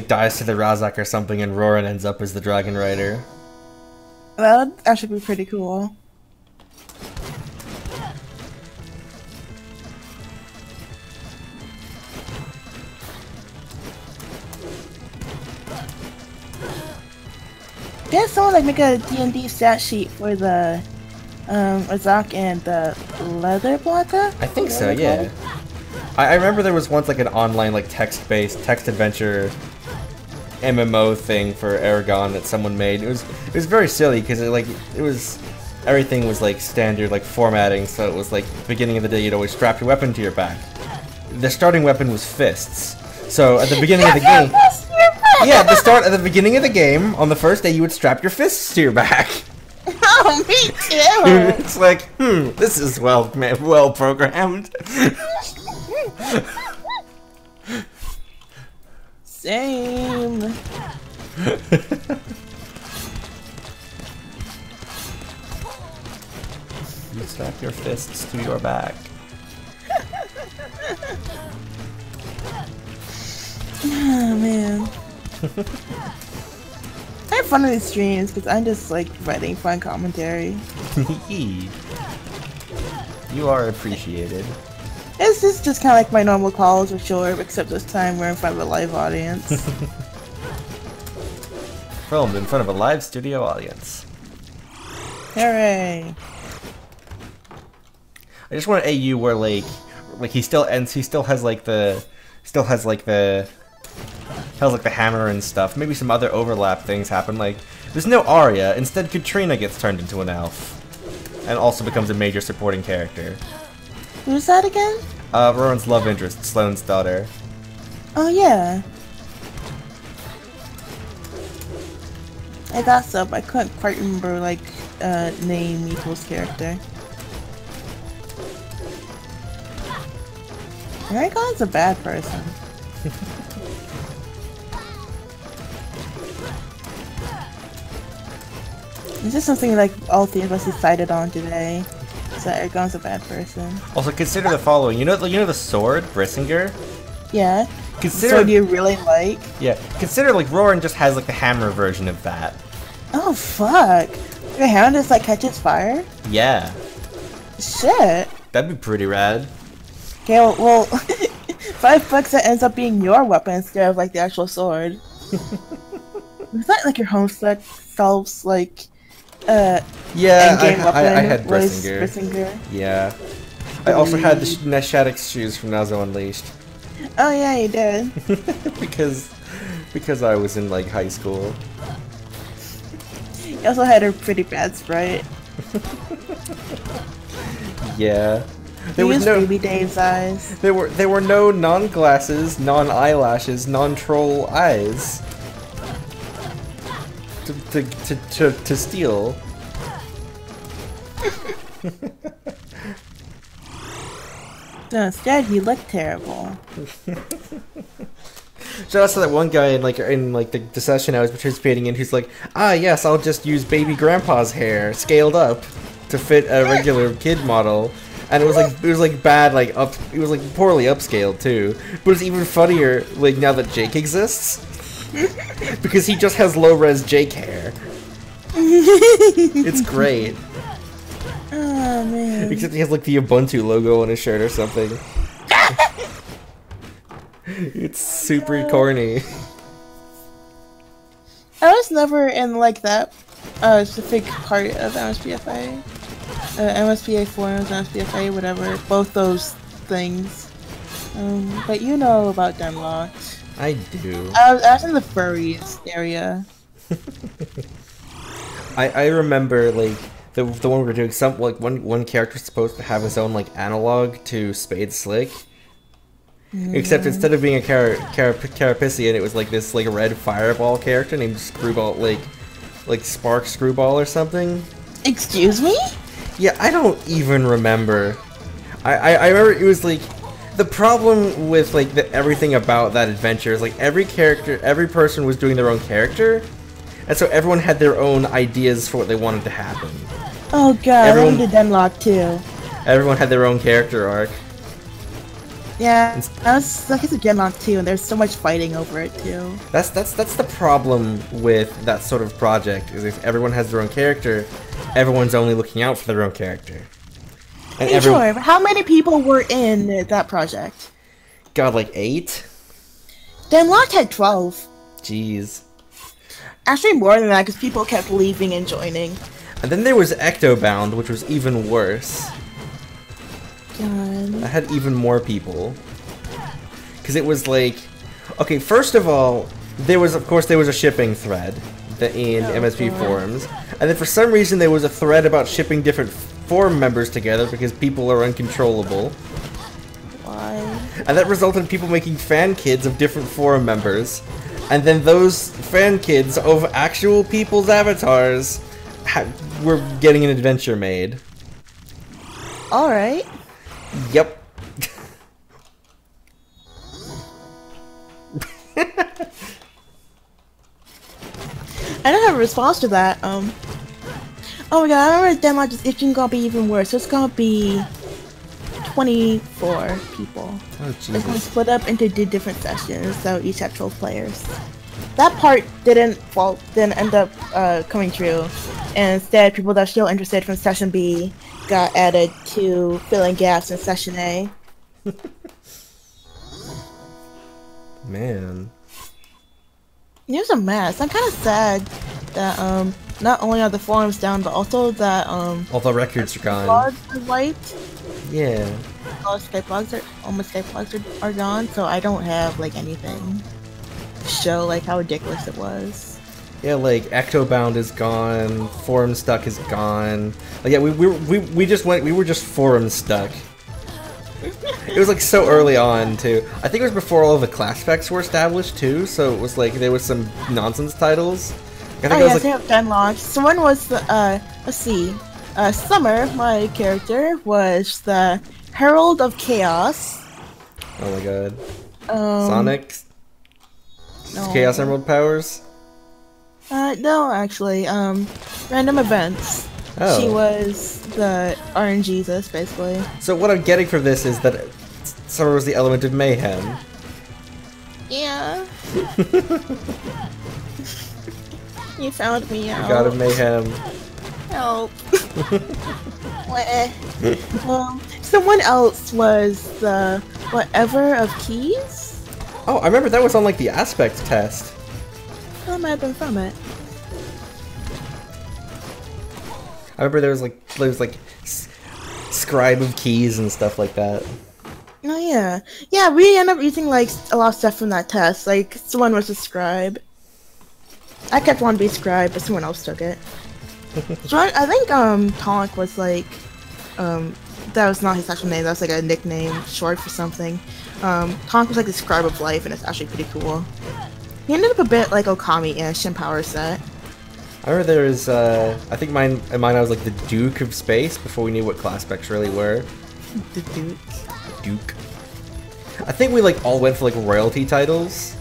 dies to the Razak or something and Roran ends up as the Dragon Rider. That would actually be pretty cool. Did someone like make a D&D stat sheet for the Razak and the Leather Blanca? I think so, yeah. I remember there was once like an online like text-based text adventure MMO thing for Aragon that someone made. It was very silly because everything was like standard like formatting, so it was like at the beginning of the day you'd always strap your weapon to your back. The starting weapon was fists. So at the beginning of the game, yeah, at the beginning of the game on the first day you would strap your fists to your back. Oh, me too. It's like, this is well programmed. Same. You strap your fists to your back. Oh man. I have fun with these streams because I'm just like writing fun commentary. You are appreciated. This is just kind of like my normal calls with Jorb, except this time we're in front of a live audience. Filmed in front of a live studio audience. Hooray! I just want an AU where like he still has the hammer and stuff. Maybe some other overlap things happen. Like there's no Arya. Instead, Katrina gets turned into an elf, and also becomes a major supporting character. Who's that again? Rowan's love interest, Sloane's daughter. Oh yeah. I thought so, but I couldn't quite remember like name equals character. Aragon's a bad person. It's just something like all three of us decided on today. So Aragon's a bad person. Also, consider the following. You know the sword, Brissinger? Yeah. Consider. So do you really like? Yeah. Consider like Roran just has like the hammer version of that. Oh fuck! Your hand just like catches fire? Yeah. Shit. That'd be pretty rad. Okay, well $5 that ends up being your weapon instead of like the actual sword. Is that like your homestuck selves like yeah, I had Brissinger. Yeah. I also had the Neshadix shoes from Nazo Unleashed. Oh yeah, you did. because I was in like high school. You also had a pretty bad sprite. Yeah. There was no Baby Dave's eyes. There were no non-glasses, non-eyelashes, non-troll eyes to steal. No, instead he looked terrible. Shout out to that one guy in the session I was participating in who's like, ah yes, I'll just use baby grandpa's hair scaled up to fit a regular kid model. And it was bad, it was like poorly upscaled too. But it's even funnier like now that Jake exists. Because he just has low res Jake hair. It's great. Oh man. Except he has like the Ubuntu logo on his shirt or something. It's super corny. I was never in like that specific part of MSPFA. MSPA forums, MSPFA, whatever, both those things. But you know about Demlocked. I do. I was in the furries area. I remember like the one we were doing, some like one character's supposed to have his own like analog to Spade Slick. Except instead of being a Carapacian, it was like this like red fireball character named Screwball, like Spark Screwball or something. Excuse me? Yeah, I don't even remember. I remember it was like the problem with like everything about that adventure is like every person was doing their own character, and so everyone had their own ideas for what they wanted to happen. Oh god, I did Denlock too. Everyone had their own character arc. Yeah, I was like it's a Genlock too, and there's so much fighting over it too. That's the problem with that sort of project, is if everyone has their own character, everyone's only looking out for their own character. And hey, Jorb, how many people were in that project? God, like 8? Denlock had 12. Jeez. Actually more than that, because people kept leaving and joining. And then there was Ectobound, which was even worse. God. I had even more people. Because it was like... Okay, first of all, of course there was a shipping thread in MSP forums. And then for some reason there was a thread about shipping different forum members together because people are uncontrollable. Why? And that resulted in people making fan kids of different forum members. And then those fan kids of actual people's avatars were getting an adventure made. Alright. Yep. I don't have a response to that. Oh my god, I remember Denlock is itching gonna be even worse. So it's gonna be 24 people. Oh, It's gonna Jesus. split up into different sessions, so each have 12 players. That part didn't end up coming true. And instead, people that are still interested from session B got added to filling gaps in session A. Man. It was a mess. I'm kind of sad that not only are the forums down, but also that All the records are gone. blogs are wiped. Yeah. All Skype blogs are gone, so I don't have like anything to show like how ridiculous it was. Yeah, like Ectobound is gone, Forum Stuck is gone. Like, yeah, we were just forum stuck. It was like so early on too. I think it was before all of the class specs were established too, so it was like there was some nonsense titles. I think Oh it yes, was they like, have 10 launch. So one was the let's see. Summer, my character, was the Herald of Chaos. oh my god. Sonic? Sonic? No. Chaos Emerald powers? No, actually, random events. Oh. She was the RNGesus, basically. So what I'm getting from this is that Summer was the element of mayhem. Yeah. You found me out. God of mayhem. Help. Someone else was the whatever of keys? Oh, I remember that was on like the aspect test. That might have been from it. I remember there was like scribe of keys and stuff like that. Oh yeah. Yeah, we ended up using like a lot of stuff from that test. Like someone was a scribe. I kept wanting to be scribe, but someone else took it. So I think Tonk was like that was not his actual name, that was like a nickname short for something. Tonk was like the scribe of life, and it's actually pretty cool. He ended up a bit like Okami-ish in power set. I remember there was I think mine I was like the Duke of Space before we knew what class specs really were. The Duke. Duke. I think we like all went for like royalty titles.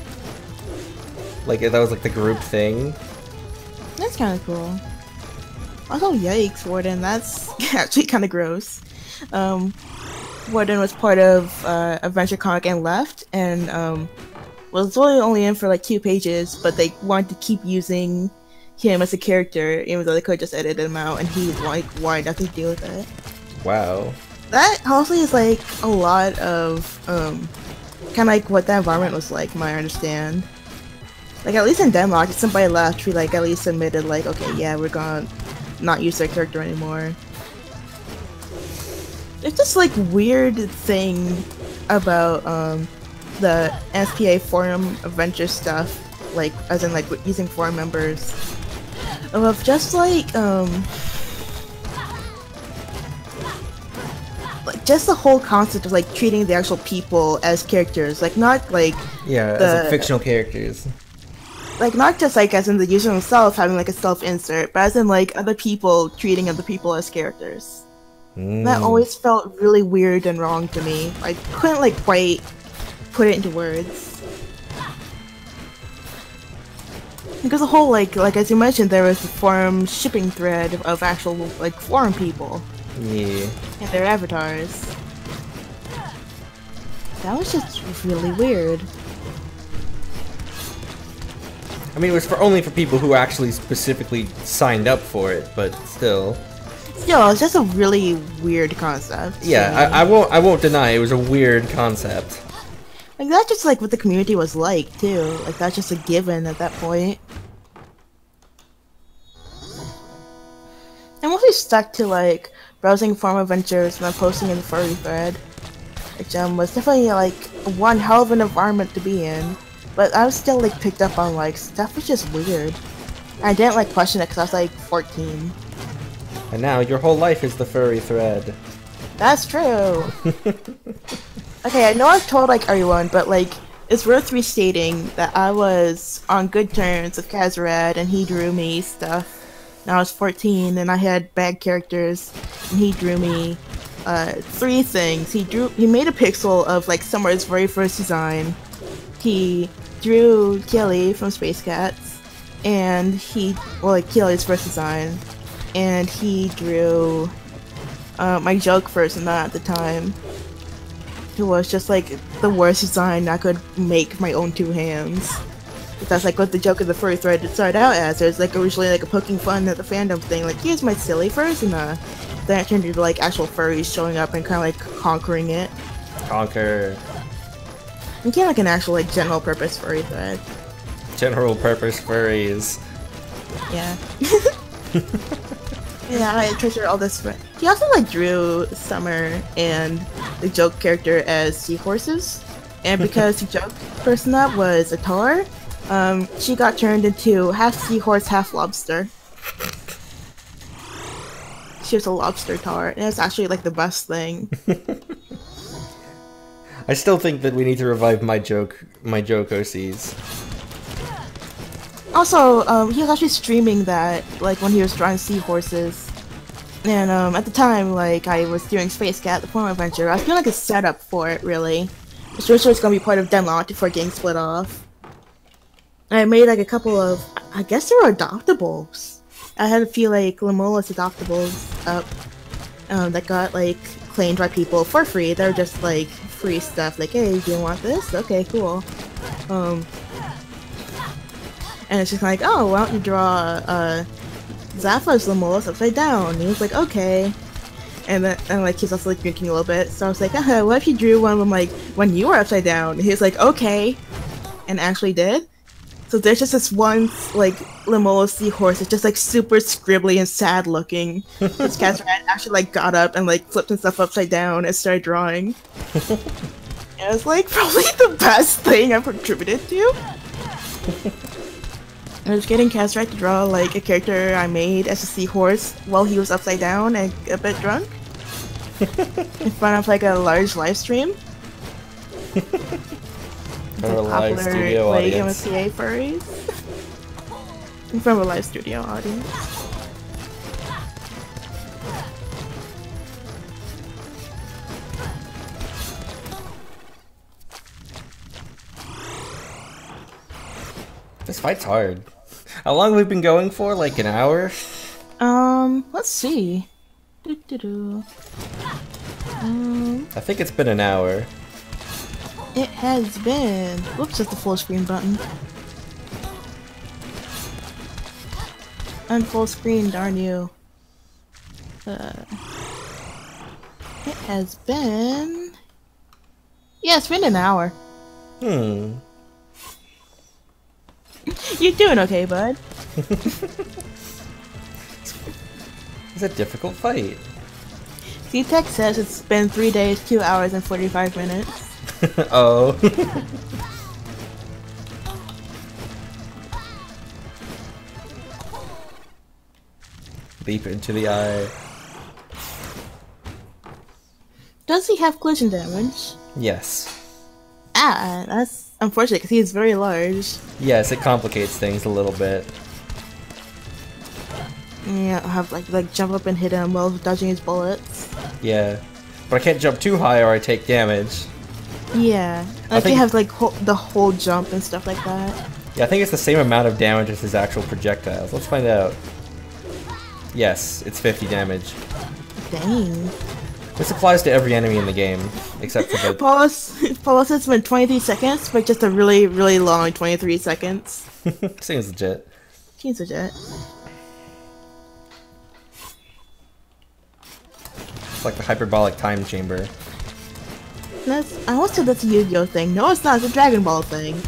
Like that was like the group thing. That's kind of cool. Also, yikes, Warden. That's actually kind of gross. Warden was part of Adventure Comic and left, and was really only in for like 2 pages, but they wanted to keep using him as a character, even though they could just edit him out, and he like wanted nothing to do with it. Wow. That honestly is like a lot of kind of like what that environment was like, from what I understand. Like at least in Denmark, if somebody left, we like at least admitted like, okay, yeah, we're gonna not use their character anymore. It's just like weird thing about the SPA forum adventure stuff like as in like using forum members, of just like just the whole concept of like treating the actual people as characters, like not like as like fictional characters. Like not just like as in the user himself having like a self-insert, but as in like other people treating other people as characters. That always felt really weird and wrong to me. I couldn't like quite put it into words. Because the whole like as you mentioned, there was the forum shipping thread of actual like forum people. Yeah. And their avatars. That was just really weird. I mean, it was only for people who actually specifically signed up for it, but still. Still, it's just a really weird concept. Yeah, I won't deny it was a weird concept. Like that's just like what the community was like too. Like that's just a given at that point. I'm mostly stuck to like browsing forum adventures and then posting in the furry thread, which was definitely like one hell of an environment to be in. But I was still like picked up on like stuff was just weird. I didn't like question it because I was like 14. And now your whole life is the furry thread. That's true. Okay, I know I've told like everyone, but like it's worth restating that I was on good terms with Kazrad and he drew me stuff. Now I was 14 and I had bad characters and he drew me 3 things. He made a pixel of like Summer's very first design. He drew Kelly from Space Cats, and Kelly's first design, and he drew my joke person at the time, who was just like the worst design I could make my own 2 hands. That's like what the joke of the furry thread started out as. It was like originally like a poking fun at the fandom thing, like here's my silly furs, and then it turned into like actual furries showing up and kind of like conquering it. Conquer. You can't like an actual like general purpose furry thread. General purpose furries. Yeah. Yeah, I treasure all this. He also like drew Summer and the joke character as seahorses, and because the joke person up was a tar, she got turned into half seahorse, half lobster. She was a lobster tar, and it's actually like the best thing. I still think that we need to revive my joke OCs. Also, he was actually streaming that, like, when he was drawing seahorses. And, at the time, like, I was doing Space Cat, the forum adventure, I was doing, like, a setup for it, really. I was sure it's gonna be part of Denlock before getting split off. And I made, like, a couple of, I guess they were adoptables. I had a few, like, Lemola's adoptables up, that got, like, claimed by people for free. They were just, like, free stuff, like, hey, do you want this? Okay, cool. And it's just like, oh, why don't you draw Zapha's Lemolas upside down? And he was like, okay. And then, like, he's also like drinking a little bit. So I was like, what if you drew one of them like when you were upside down? And he was like, okay, and actually did. So there's just this one like Lemola seahorse. It's just like super scribbly and sad looking. This Cat's rat actually like got up and like flipped himself upside down and started drawing. And it was like probably the best thing I've contributed to. I was getting Kazrat to draw like a character I made as a seahorse while he was upside down and a bit drunk in front of like a large live stream. For a live studio audience. MSCA furries. In front of a live studio audience. This fight's hard. How long have we been going for? Like an hour? Let's see. I think it's been an hour. It has been. Whoops, that's the full screen button. Unfull screen, darn you. It has been. Yeah, it's been an hour. You're doing okay, bud. It's a difficult fight. C-Tech says it's been 3 days, 2 hours, and 45 minutes. Oh. Leap into the eye. Does he have collision damage? Yes. Ah, that's unfortunate because he is very large. Yes, it complicates things a little bit. Yeah, I'll have like jump up and hit him while dodging his bullets. Yeah. But I can't jump too high or I take damage. Yeah, like you have like the whole jump and stuff like that. Yeah, I think it's the same amount of damage as his actual projectiles. Let's find out. Yes, it's 50 damage. Dang. This applies to every enemy in the game, except for the... Paula says it's been 23 seconds, but just a really, really long 23 seconds. Seems legit. Seems legit. It's like the hyperbolic time chamber. I almost said that's a Yu-Gi-Oh thing. No, it's not. It's a Dragon Ball thing.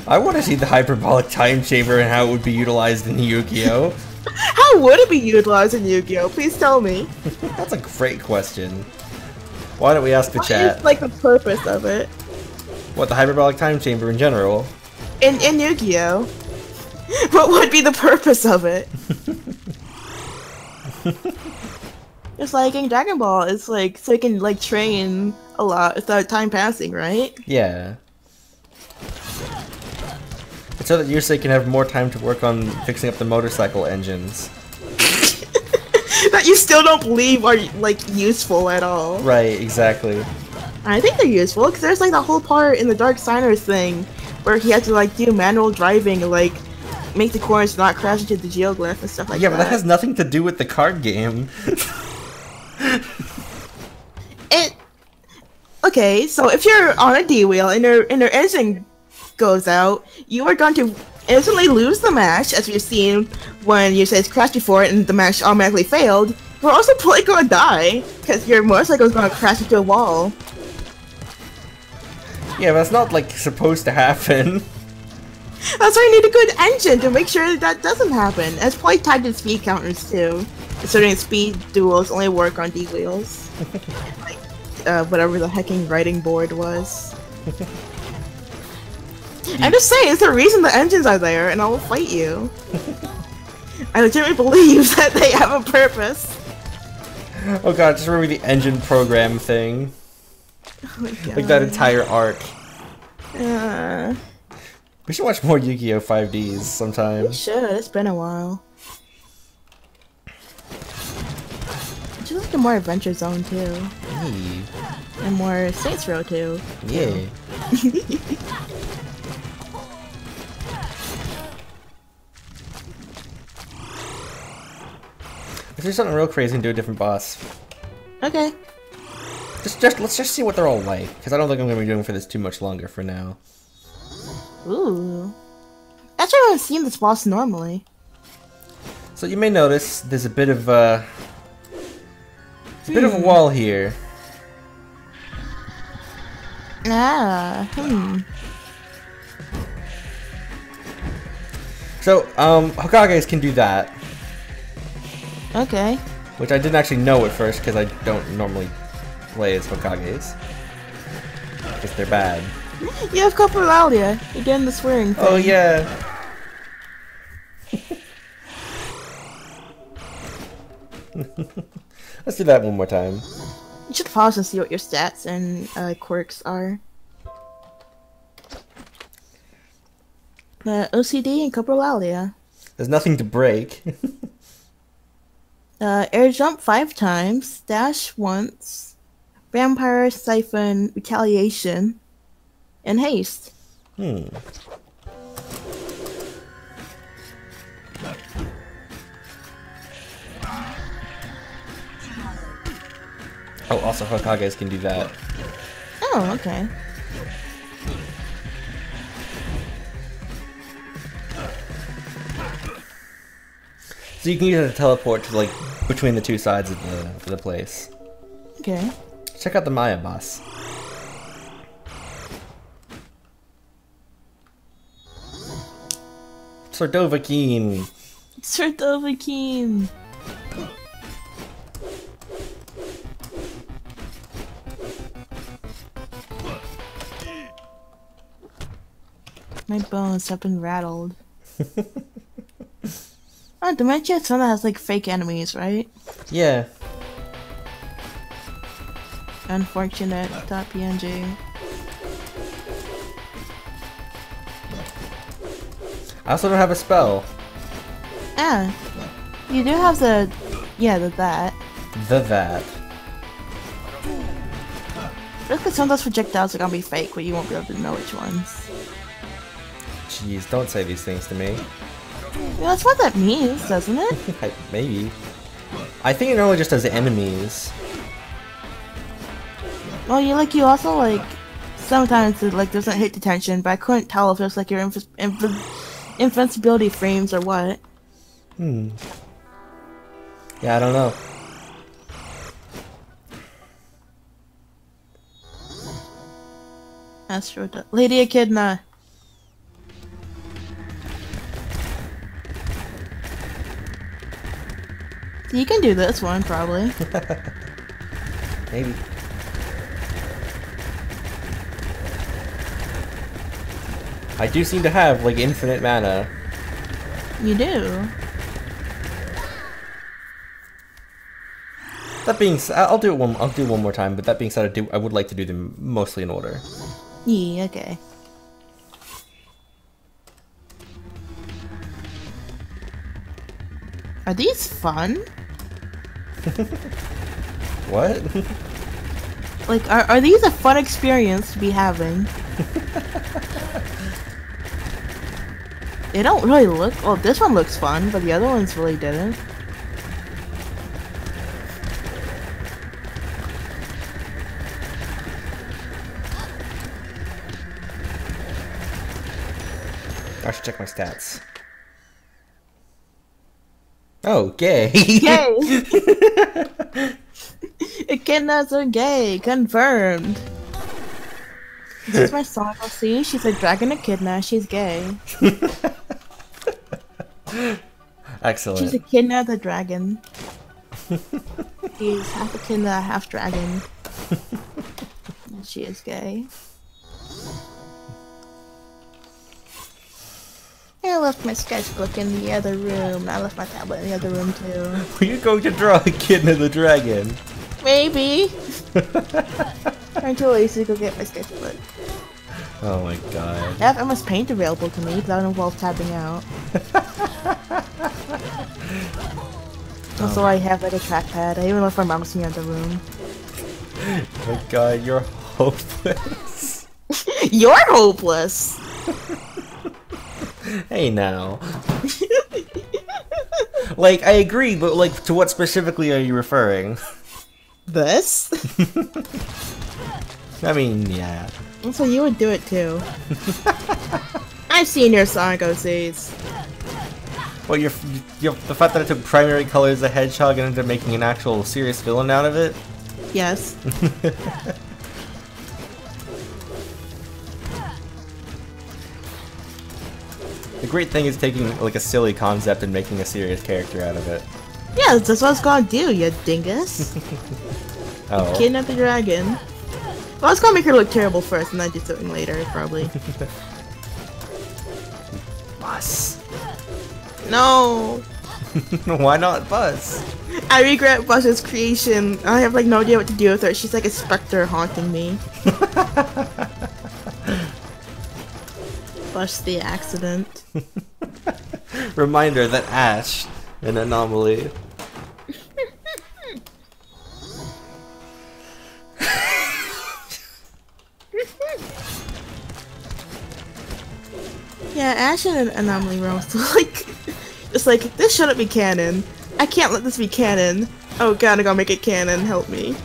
I want to see the hyperbolic time chamber and how it would be utilized in Yu-Gi-Oh! How would it be utilized in Yu-Gi-Oh? Please tell me. That's a great question. Why don't we ask the chat? What is like the purpose of it? What, the hyperbolic time chamber in general? In Yu-Gi-Oh? What would be the purpose of it? It's like in Dragon Ball, it's like so you can like train a lot without time passing, right? Yeah. It's so that Yusei can have more time to work on fixing up the motorcycle engines. That you still don't believe are like useful at all. Right, exactly. I think they're useful because there's like that whole part in the Dark Signers thing where he had to like do manual driving and like make the corners not crash into the geoglyph and stuff like that. Yeah, but that has nothing to do with the card game. Okay, so if you're on a D wheel and your engine goes out, you are going to instantly lose the match, as we've seen when you said crashed before and the match automatically failed. You're also probably going to die because your motorcycle is going to crash into a wall. Yeah, but that's not like supposed to happen. That's why you need a good engine to make sure that doesn't happen. And it's probably tied to speed counters too, considering speed duels only work on D wheels. Like, whatever the hecking writing board was. I'm just saying, it's the reason the engines are there, and I will fight you. I legitimately believe that they have a purpose. Oh god, just remember the engine program thing. Oh my god. Like that entire arc. We should watch more Yu-Gi-Oh! 5Ds sometime. We should, it's been a while. I should look at more Adventure Zone too. Hey. And more Saints Row too. Yeah. Let's do something real crazy and do a different boss. Okay. Let's just see what they're all like, because I don't think I'm gonna be doing for this too much longer for now. Ooh. Actually, I haven't seen this boss normally. So you may notice there's a bit of a wall here. So Hokages can do that. Okay. Which I didn't actually know at first because I don't normally play as Hokages. Because they're bad. You have Corporalia. You're doing the swearing thing. Oh yeah. Let's do that one more time. You should pause and see what your stats and quirks are. OCD and Corporalia. There's nothing to break. Air jump 5 times, dash once, vampire siphon, retaliation, and haste. Oh, also Hokages can do that. Oh, okay. So you can use it to teleport to like between the two sides of the place. Okay. Check out the Maya boss. Sordovakeen. Sordovakeen. My bones have been rattled. Oh, Dementia Sona has like fake enemies, right? Yeah. Unfortunate.png. I also don't have a spell. Yeah. You do have the... Yeah, that. The that. Because some of those projectiles are gonna be fake, but you won't be able to know which ones. Jeez, don't say these things to me. Yeah, that's what that means, doesn't it? Maybe. I think it normally just does enemies. Well, you also, like, sometimes it, like, doesn't hit detention, but I couldn't tell if it was, like, your invincibility frames or what. Yeah, I don't know. Astro Lady Echidna. You can do this one, probably. Maybe. I do seem to have, like, infinite mana. You do. That being said, I'll do one more time, but that being said, I would like to do them mostly in order. Yeah, okay. Are these fun? What? Like, are these a fun experience to be having? They don't really look... Well, this one looks fun, but the other ones really didn't. I should check my stats. Oh, gay! Gay! Echidnas are gay! Confirmed! This is my song. I'll see. She's a dragon echidna. She's gay. Excellent. She's Echidna the dragon. She's half echidna, half dragon. And she is gay. I left my sketchbook in the other room. I left my tablet in the other room too. Were you going to draw Echidna the dragon? Maybe. I'm too lazy to go get my sketchbook. Oh my god. I have MS Paint available to me, but that would involve tabbing out. Also, I have like a trackpad. I even left my mouse in the other room. Oh my god, you're hopeless. You're hopeless! Hey now. Like, I agree, but like, to what specifically are you referring? This? I mean, yeah. So you would do it too. I've seen your Sonic OCs. Well, you're the fact that I took primary colors as a hedgehog and ended up making an actual serious villain out of it? Yes. The great thing is taking like a silly concept and making a serious character out of it. Yeah, that's what I was gonna do, you dingus. Oh. Kidnap the dragon. Well, I was gonna make her look terrible first and then do something later, probably. Bus. No! Why not Bus? I regret Buzz's creation. I have like no idea what to do with her. She's like a specter haunting me. Buzz the accident. Reminder that Ash, an anomaly. Yeah, Ash and an anomaly realm. So like, it's like this shouldn't be canon. I can't let this be canon. Oh god, I gotta make it canon. Help me.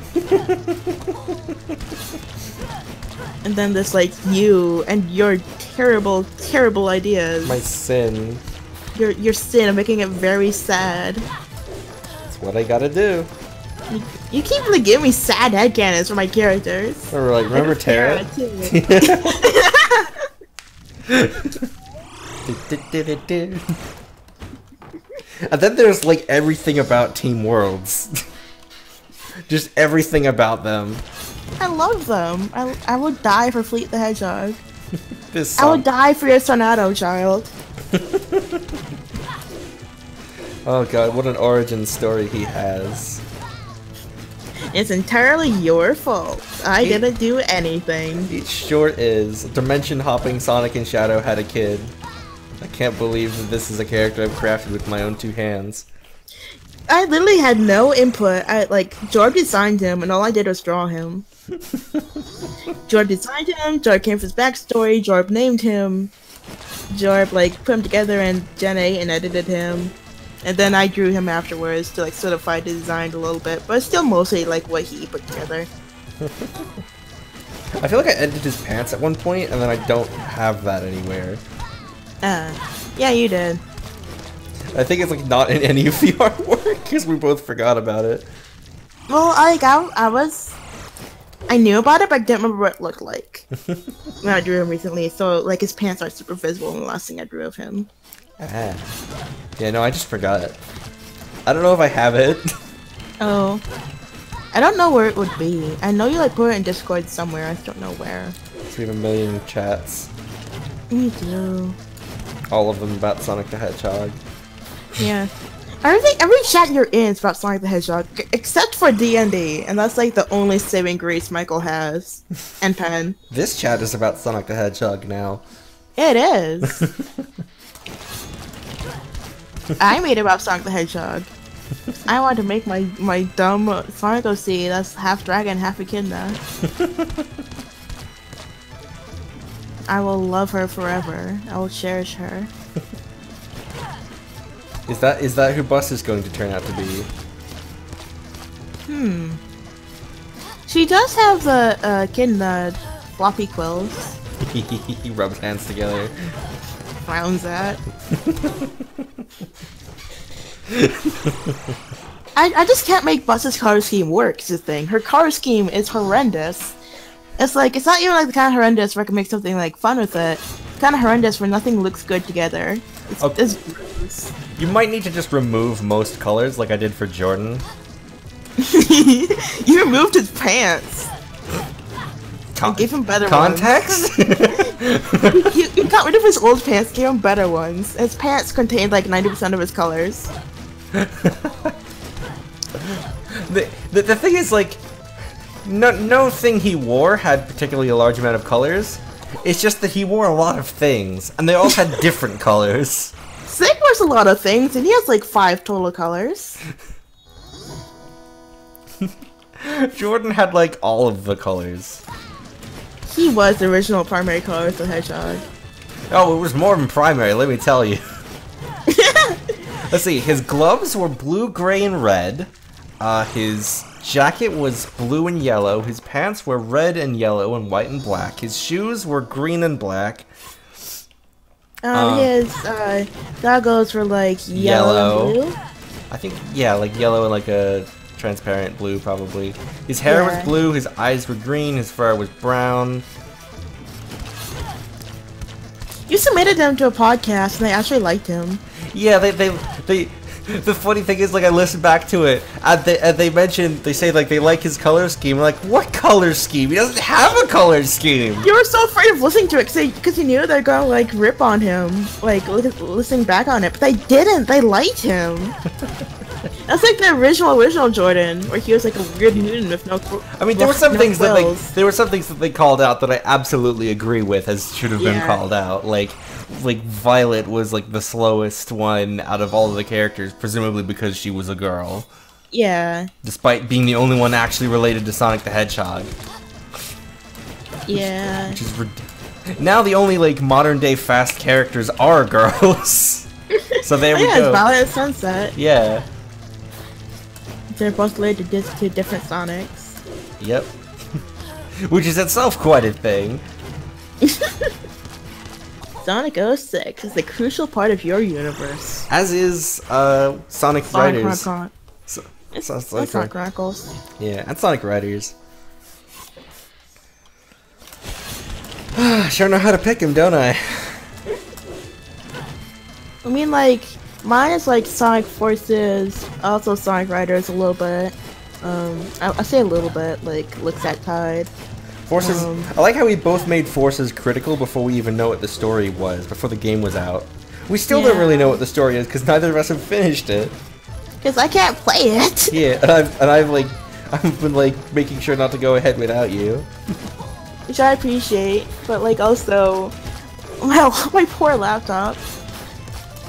And then there's like you and your terrible, terrible ideas. My sin. Your sin of making it very sad. That's what I gotta do. You keep really giving me sad headcanons for my characters. Or like, remember Terra? too. And then there's like everything about Team Worlds. Just everything about them. I love them. I would die for Fleet the Hedgehog. This I would die for your Sonato child. Oh god, what an origin story he has. It's entirely your fault. I didn't do anything. It sure is. Dimension hopping Sonic and Shadow had a kid. I can't believe that this is a character I've crafted with my own 2 hands. I literally had no input. Jorb designed him, and all I did was draw him. Jorb designed him, Jorb came with his backstory, Jorb named him, Jorb, put him together in Gen 8 and edited him. And then I drew him afterwards to, solidify the design a little bit, but it's still mostly, what he put together. I feel like I edited his pants at one point, and then I don't have that anywhere. Yeah, you did. I think it's not in any of the artwork because we both forgot about it. Well, I knew about it, but I didn't remember what it looked like when I drew him recently. So his pants are super visible in the last thing I drew of him. Yeah, no, I just forgot it. I don't know if I have it. Oh, I don't know where it would be. I know you put it in Discord somewhere. I just don't know where. So we have a million chats. Me too. All of them about Sonic the Hedgehog. Yeah. Every chat you're in is about Sonic the Hedgehog, except for D&D, and that's the only saving grace Michael has. And Pen. This chat is about Sonic the Hedgehog now. It is. I made it about Sonic the Hedgehog. I wanted to make my dumb Sonic OC that's half dragon, half echidna. I will love her forever. I will cherish her. Is that who Bus is going to turn out to be? She does have the echidna floppy quills. He rubs hands together. Frowns at. I just can't make Bus's color scheme work, is the thing. Her color scheme is horrendous. It's it's not even the kind of horrendous where I can make something fun with it. It's kind of horrendous where nothing looks good together. It's gross. You might need to just remove most colors like I did for Jordan. You removed his pants. Gave him better context? ones. you got rid of his old pants, gave him better ones. His pants contained 90% of his colors. The thing is, no thing he wore had particularly a large amount of colors. It's just that he wore a lot of things, and they all had different colors. Sig wears a lot of things, and he has 5 total colors. Jordan had all of the colors. He was the original primary color of the Hedgehog. Oh, it was more than primary, let me tell you. Let's see, his gloves were blue, gray, and red. His jacket was blue and yellow. His pants were red and yellow and white and black. His shoes were green and black. His goggles were yellow and blue. I think, yeah, yellow and a transparent blue, probably. His hair was blue, his eyes were green, his fur was brown. You submitted them to a podcast, and they actually liked him. Yeah, they the funny thing is, I listened back to it, and they say, they like his color scheme. I'm what color scheme? He doesn't have a color scheme! You were so afraid of listening to it, because you knew they're gonna, rip on him, listening back on it, but they didn't! They liked him! That's the original Jordan, where he was a weird mutant with no. I mean, there were some things that they called out that I absolutely agree with, as should have been called out. Like Violet was the slowest one out of all of the characters, presumably because she was a girl. Yeah. Despite being the only one actually related to Sonic the Hedgehog. Yeah. Which is now the only modern day fast characters are girls. So there we go. Yeah, Violet and Sunset. Yeah. They're both related to different Sonics. Yep. Which is itself quite a thing. Sonic 06 is the crucial part of your universe. As is Sonic Riders. Sonic Chronicles. Yeah, and Sonic Riders. Sure know how to pick him, don't I? I mean, mine is Sonic Forces, also Sonic Riders a little bit. I say a little bit, looks at Tide. Forces. I like how we both made Forces critical before we even know what the story was, before the game was out. We still don't really know what the story is because neither of us have finished it. Because I can't play it. Yeah, I've been like making sure not to go ahead without you. Which I appreciate, but like also, well, my poor laptop.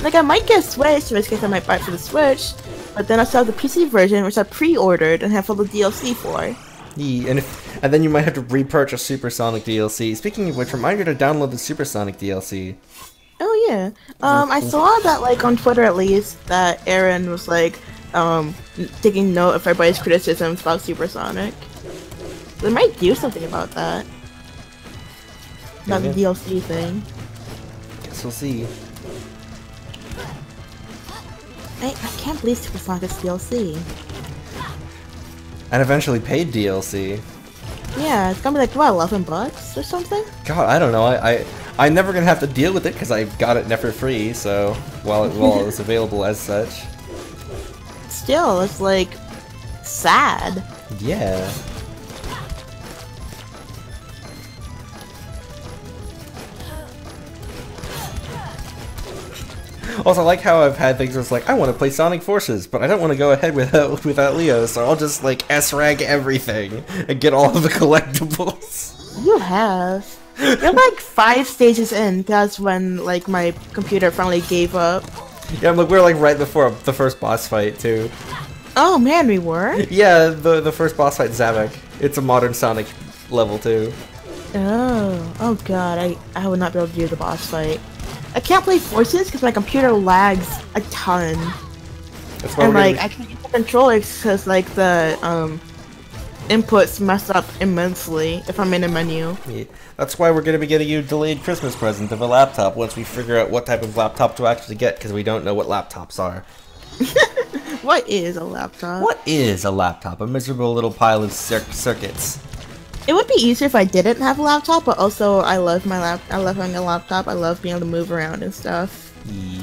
Like I might get a Switch, in which case I might buy it for the Switch, but then I still have the PC version, which I pre-ordered and have all the DLC for. Yeah, and then you might have to repurchase Supersonic DLC. Speaking of which, reminder to download the Supersonic DLC. Oh yeah. I saw that like on Twitter at least that Aaron was like taking note of everybody's criticisms about Supersonic. They might do something about that. About the DLC thing. Guess we'll see. I can't believe Supersonic is DLC. And eventually paid DLC. Yeah, it's gonna be like what, $11 or something? God, I don't know. I'm never gonna have to deal with it because I got it for free. So while it was available as such. Still, it's like sad. Yeah. Also, I like how I've had things where it's like, I want to play Sonic Forces, but I don't want to go ahead without Leo, so I'll just like S-rag everything and get all of the collectibles. You have. You're like 5 stages in. That's when like my computer finally gave up. Yeah, we're like right before the first boss fight too. Oh man, we were? Yeah, the first boss fight, Zavok. It's a modern Sonic level too. Oh god, I would not be able to do the boss fight. I can't play Forces because my computer lags a ton. That's why and like I can't use the controllers because like the inputs mess up immensely if I'm in a menu. Yeah. That's why we're going to be getting you a delayed Christmas present of a laptop once we figure out what type of laptop to actually get, because we don't know what laptops are. What is a laptop? What is a laptop? A miserable little pile of circuits. It would be easier if I didn't have a laptop, but also I love I love having a laptop. I love being able to move around and stuff. Yeah.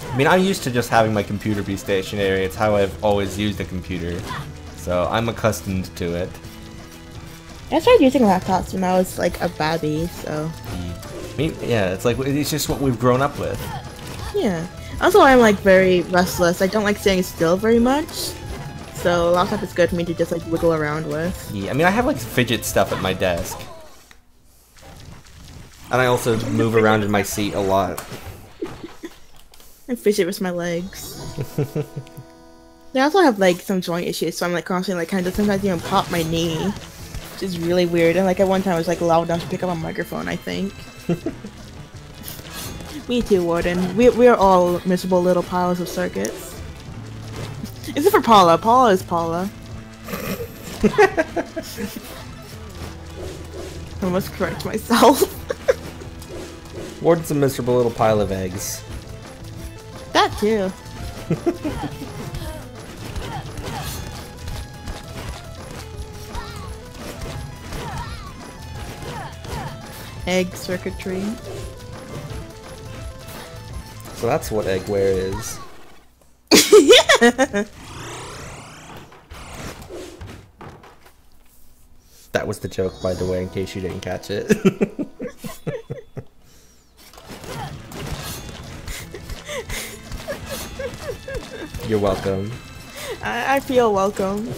I mean, I'm used to just having my computer be stationary. It's how I've always used a computer. So I'm accustomed to it. I started using laptops when I was like a babby, so... I mean, yeah, it's just what we've grown up with. Yeah. Also, I'm like very restless. I don't like staying still very much. So a laptop is good for me to just like wiggle around with. Yeah, I mean, I have like fidget stuff at my desk. And I also move around in my seat a lot. I fidget with my legs. I also have like some joint issues, so I'm like constantly like kind of sometimes even pop my knee, which is really weird. And like at one time I was like loud enough to pick up a microphone, I think. Me too, Warden. We're all miserable little piles of circuits. Except for Paula. Paula is Paula. I must correct myself. Warden's a miserable little pile of eggs. That too. Egg circuitry. So that's what eggware is. Yeah. That was the joke, by the way, in case you didn't catch it. You're welcome. I feel welcome.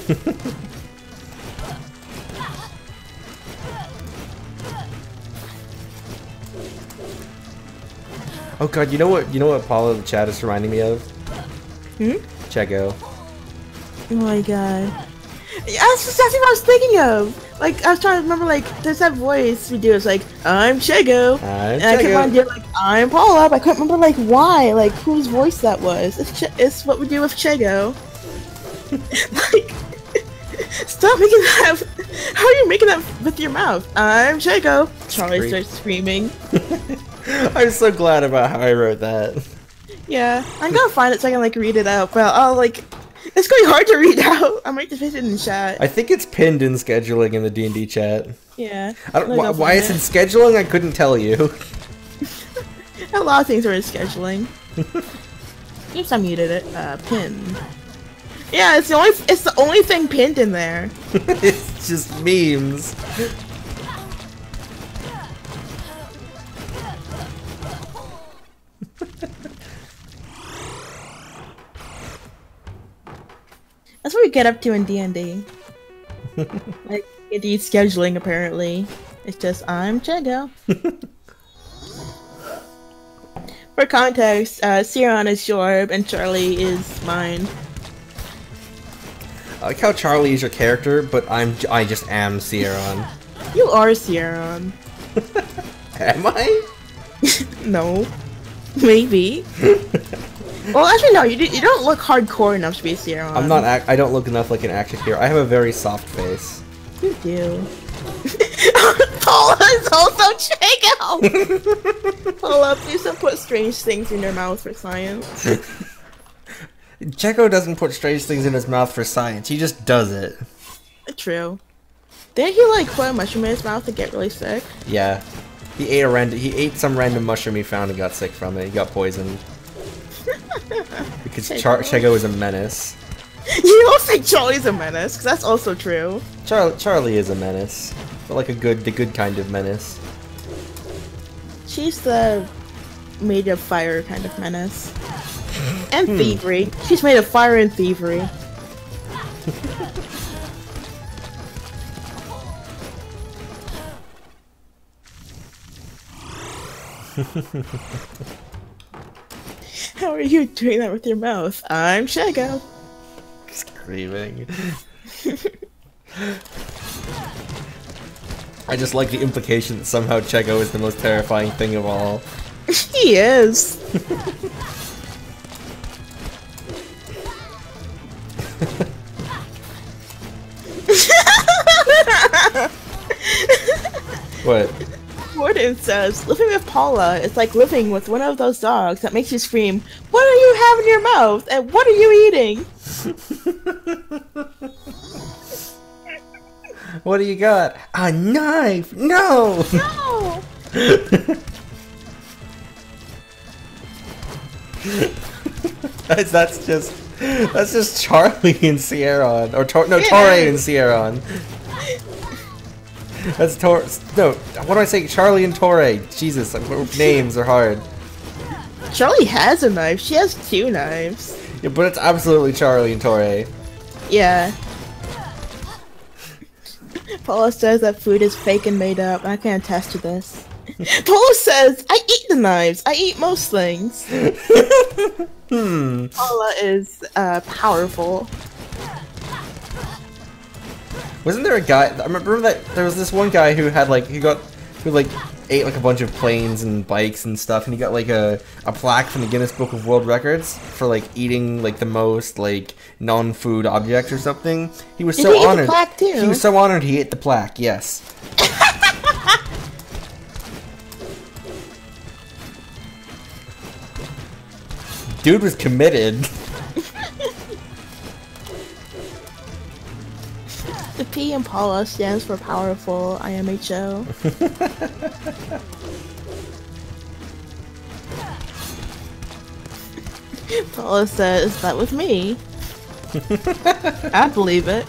Oh god, you know what Paula the chat is reminding me of? Chego. Oh my god. Yeah, that's what I was thinking of. Like, I was trying to remember, like, there's that voice we do. It's like, I'm Chego. And I kept on doing, like, I'm Paula, but I couldn't remember, like, why. Like, whose voice that was. It's what we do with Chego. Like, stop making that. How are you making that with your mouth? I'm Chego. Charlie starts screaming. I'm so glad about how I wrote that. Yeah, I'm gonna find it so I can, like, read it out. But I'll, like... It's going to be hard to read out. I might just paste it in chat. I think it's pinned in scheduling in the D&D chat. Yeah. I don't, why it's in scheduling, I couldn't tell you. A lot of things are in scheduling. Oops, I muted it. Pinned. Yeah, it's the only thing pinned in there. It's It's just memes. That's what we get up to in D&D. Like, D&D scheduling, apparently. It's just, I'm Chego. For context, Siron is Jorb, and Charlie is mine. I like how Charlie is your character, but I just am Sierron. You are Siron. Am I? No. Maybe. Well, actually, no. You don't look hardcore enough to be Siron. I'm not. I don't look enough like an action hero. I have a very soft face. You do. Paula is also Chego! Paula, please don't put strange things in your mouth for science. Chego doesn't put strange things in his mouth for science. He just does it. True. Didn't he like put a mushroom in his mouth and get really sick? Yeah. He ate some random mushroom he found and got sick from it. He got poisoned. Because Chego is a menace. You don't think Charlie's a menace, because that's also true. Charlie is a menace. But like the good kind of menace. She's the made of fire kind of menace. And thievery. She's made of fire and thievery. How are you doing that with your mouth? I'm Chego. Screaming. I just like the implication that somehow Chego is the most terrifying thing of all. He is. What? Warden says, living with Paula is like living with one of those dogs that makes you scream, "What do you have in your mouth? And what are you eating?" What do you got? A knife! No! No! That's just Charlie and Sierron, or Torre and Sierron. That's no, what do I say? Charlie and Torre. Jesus, names are hard. Charlie has a knife. She has 2 knives. Yeah, but it's absolutely Charlie and Torre. Yeah. Paula says that food is fake and made up. I can attest to this. Paula says, I eat the knives. I eat most things. Paula is powerful. Wasn't there a guy? I remember that there was this one guy who had like who ate like a bunch of planes and bikes and stuff, and he got like a plaque from the Guinness Book of World Records for like eating like the most like non-food object or something. He was so honored. The plaque too? He was so honored he ate the plaque. Yes. Dude was committed. The P in Paula stands for powerful IMHO. Paula says, that was me. I believe it.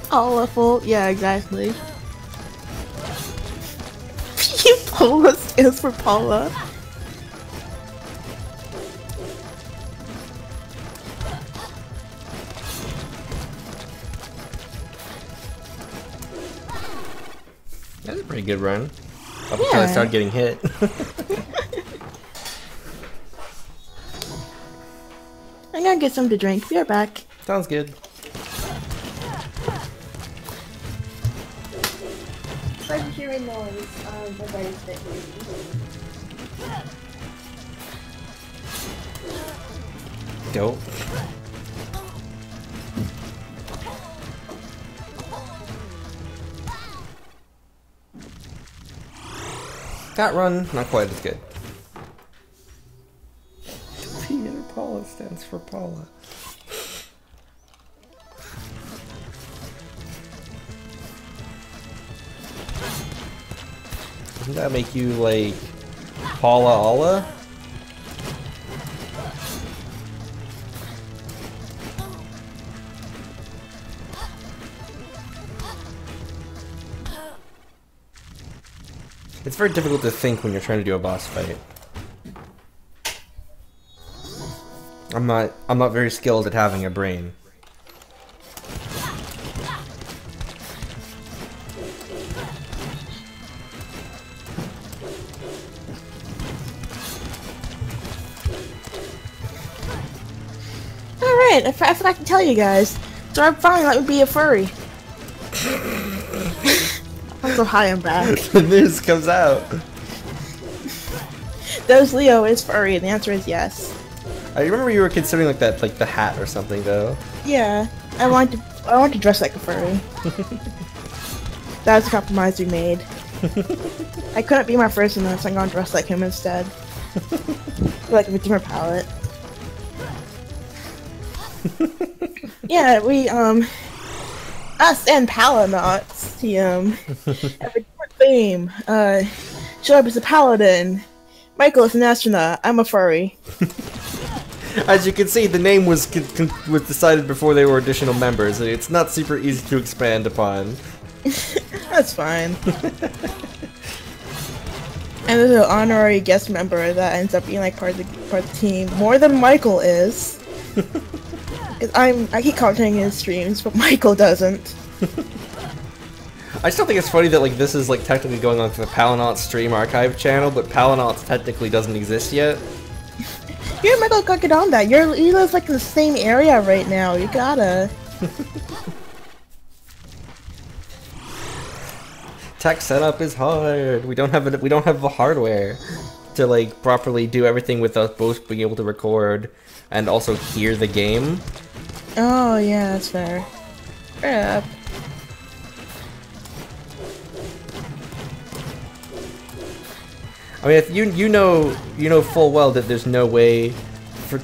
Powerful, yeah, exactly. Paula stands for Paula. That's a pretty good run. Up until I started getting hit. I'm gonna get some to drink. Be right back. Sounds good. If you hear a noise, the very thick. Dope. That run, not quite as good. P in Paula stands for Paula. Doesn't that make you like Paula Alla? It's very difficult to think when you're trying to do a boss fight. I'm not very skilled at having a brain. Alright, I forgot to tell you guys. Jorb finally let me be a furry. I'm so high and back. The news comes out. Does Leo is furry? And the answer is yes. I remember you were considering like that, like the hat or something, though. Yeah, I want to dress like a furry. That was a compromise we made. I couldn't be my first in this, so I'm gonna dress like him instead. Like a different palette. Yeah, we us and Palanauts, have a different theme. Jorb is a paladin. Michael is an astronaut. I'm a furry. As you can see, the name was decided before they were additional members. It's not super easy to expand upon. That's fine. And there's an honorary guest member that ends up being like part of the team more than Michael is. Cause I keep commenting his streams, but Michael doesn't. I still think it's funny that like this is like technically going on to the Palanauts stream archive channel, but Palanauts technically doesn't exist yet. You and Michael gotta get on that. You live like in the same area right now. You gotta. Tech setup is hard. We don't have the hardware to like properly do everything with us both being able to record and also hear the game. Oh yeah, that's fair. Fair enough. I mean, if you know full well that there's no way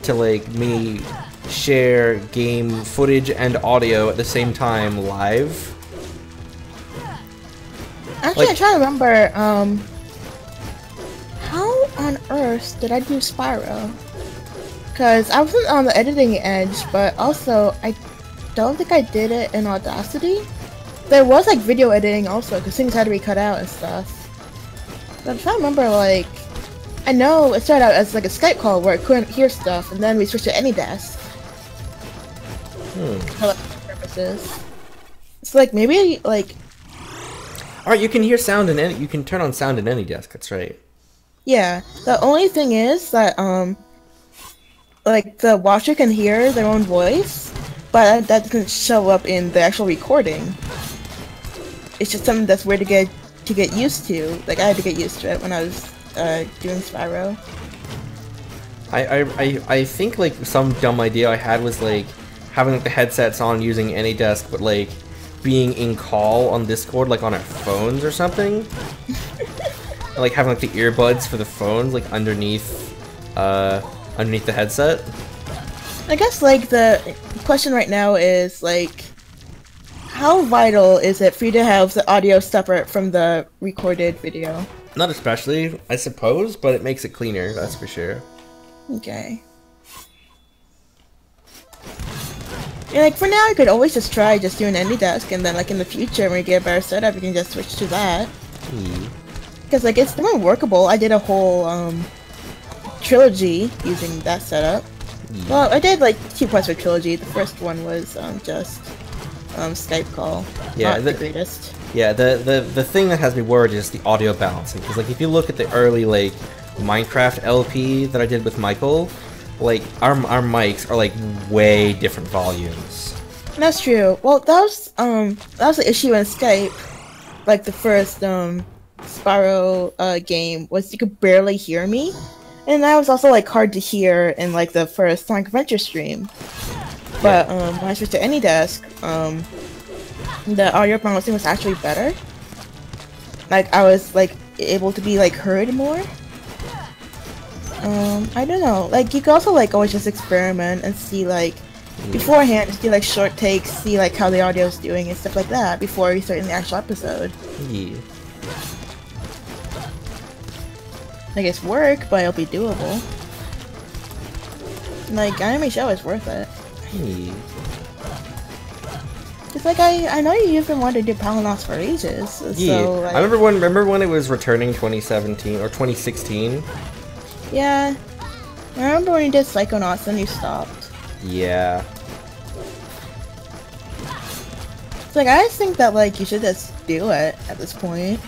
to like me share game footage and audio at the same time live. Actually, Like, I'm trying to remember. How on earth did I do Spyro? Because I wasn't on the editing edge, but also I don't think I did it in Audacity. There was like video editing also, because things had to be cut out and stuff. But I'm trying to remember, like, I know it started out as like a Skype call where I couldn't hear stuff, and then we switched to AnyDesk. For like purposes. It's like maybe like. Alright, you can hear sound in any. You can turn on sound in AnyDesk. That's right. Yeah. The only thing is that like the watcher can hear their own voice, but that doesn't show up in the actual recording. It's just something that's weird to get used to. Like I had to get used to it when I was doing Spyro. I think like some dumb idea I had was like having like the headsets on using AnyDesk, but like being in call on Discord like on our phones or something. Like having like the earbuds for the phones like underneath the headset. I guess like the question right now is like, how vital is it for you to have the audio separate from the recorded video? Not especially, I suppose, but it makes it cleaner, that's for sure. Okay. Yeah, like for now, you could always just try just doing AnyDesk, and then like in the future, when you get a better setup, you can just switch to that. Because like it's more workable. I did a whole trilogy using that setup. Well, I did like 2 parts of a trilogy. The first one was just Skype call. Yeah, not the greatest. Yeah, the thing that has me worried is the audio balancing. Because like if you look at the early like Minecraft LP that I did with Michael, like our mics are like way different volumes. That's true. Well, that was the issue in Skype. Like the first Spyro game was you could barely hear me, and that was also like hard to hear in like the first Sonic Adventure stream. But when I switched to AnyDesk, the audio balancing was actually better. Like I was like able to be like heard more. I don't know. Like you could also like always just experiment and see like beforehand, just do like short takes, see like how the audio is doing and stuff like that before you start in the actual episode. Yeah. Like, it's work, but it'll be doable. Like, anime show is worth it. Hey. It's like, I know you've been wanting to do Palinauts for ages. Yeah, So, like, I remember when it was returning 2017 or 2016. yeah. I remember when you did Psychonauts and you stopped. Yeah. It's like, I just think that, like, you should just do it at this point.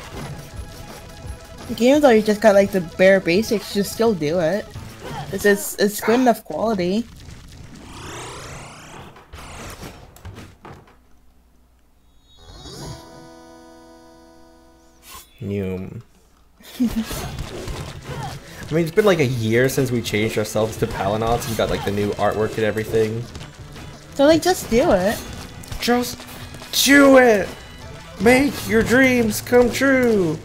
Like, even though you just got, like, the bare basics, you should still do it. It's good enough quality. New. I mean, it's been like a year since we changed ourselves to Palinauts and got like the new artwork and everything. So, like, just do it. Just do it! Make your dreams come true!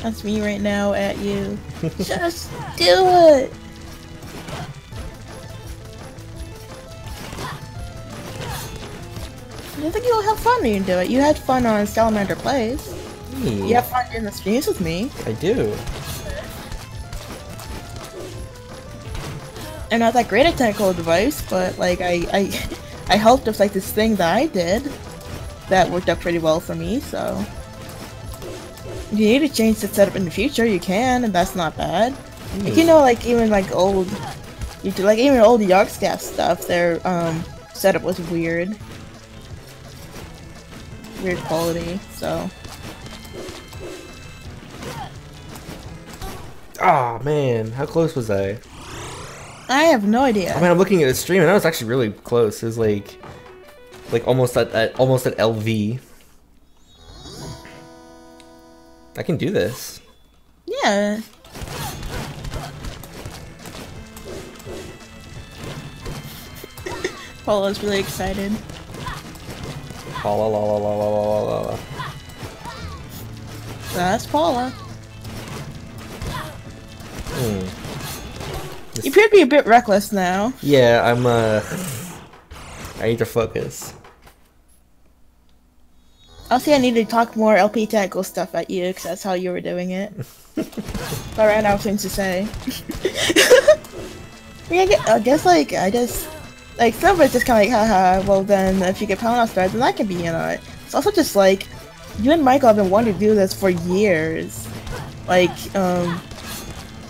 That's me right now at you. Just do it! I think you'll have fun when you do it. You had fun on Salamander Plays. You have fun in the streams with me. I do. And not that great at technical advice, but like I helped with like this thing that I did that worked out pretty well for me. So if you need to change the setup in the future, you can, and that's not bad. Like, you know, like even like old, you do like even old Yogscast stuff. Their setup was weird quality. So. Oh man, how close was I? I have no idea. I mean, I'm looking at the stream and I was actually really close. It was like almost at LV. I can do this. Yeah. Paula's really excited. Paula, la la la la la la la. That's Paula. Hmm. You appear to be a bit reckless now. Yeah, I need to focus. Also, I need to talk more LP technical stuff at you, because that's how you were doing it. But I ran out of things to say. I guess, like, like, some of it's just kind of like, haha, well then, if you get Palinauts started, then I can be in on it. It's also just like, you and Michael have been wanting to do this for years. Like,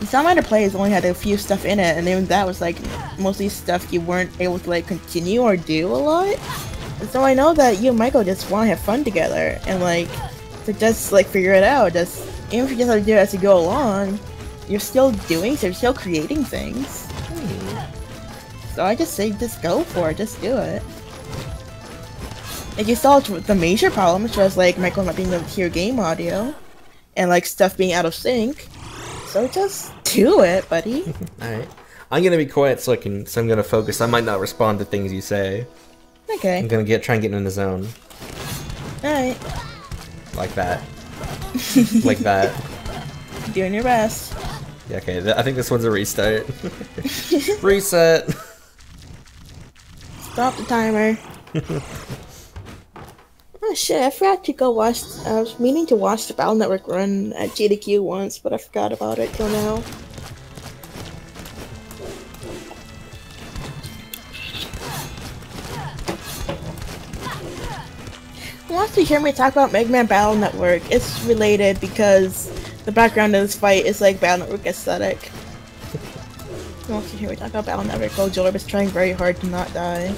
Salamander Plays only had a few stuff in it, and even that was like mostly stuff you weren't able to like continue or do a lot. And so I know that you and Michael just want to have fun together, and like to just like figure it out. Just even if you just have to do it as you go along, you're still doing, so you're still creating things. So I just say, just go for it, just do it. Like you solved the major problem, which was like Michael not being able to hear game audio, and like stuff being out of sync. So just do it, buddy. Alright. I'm gonna be quiet so I'm gonna focus. I might not respond to things you say. Okay. I'm gonna try and get in the zone. Alright. Like that. Like that. Doing your best. Yeah, okay, I think this one's a restart. Reset! Stop the timer. Oh shit, I forgot to go watch. I was meaning to watch the Battle Network run at GDQ once, but I forgot about it till now. Once you hear me talk about Mega Man Battle Network, it's related because the background of this fight is like Battle Network aesthetic. Once you hear me talk about Battle Network, while Jorb is trying very hard to not die.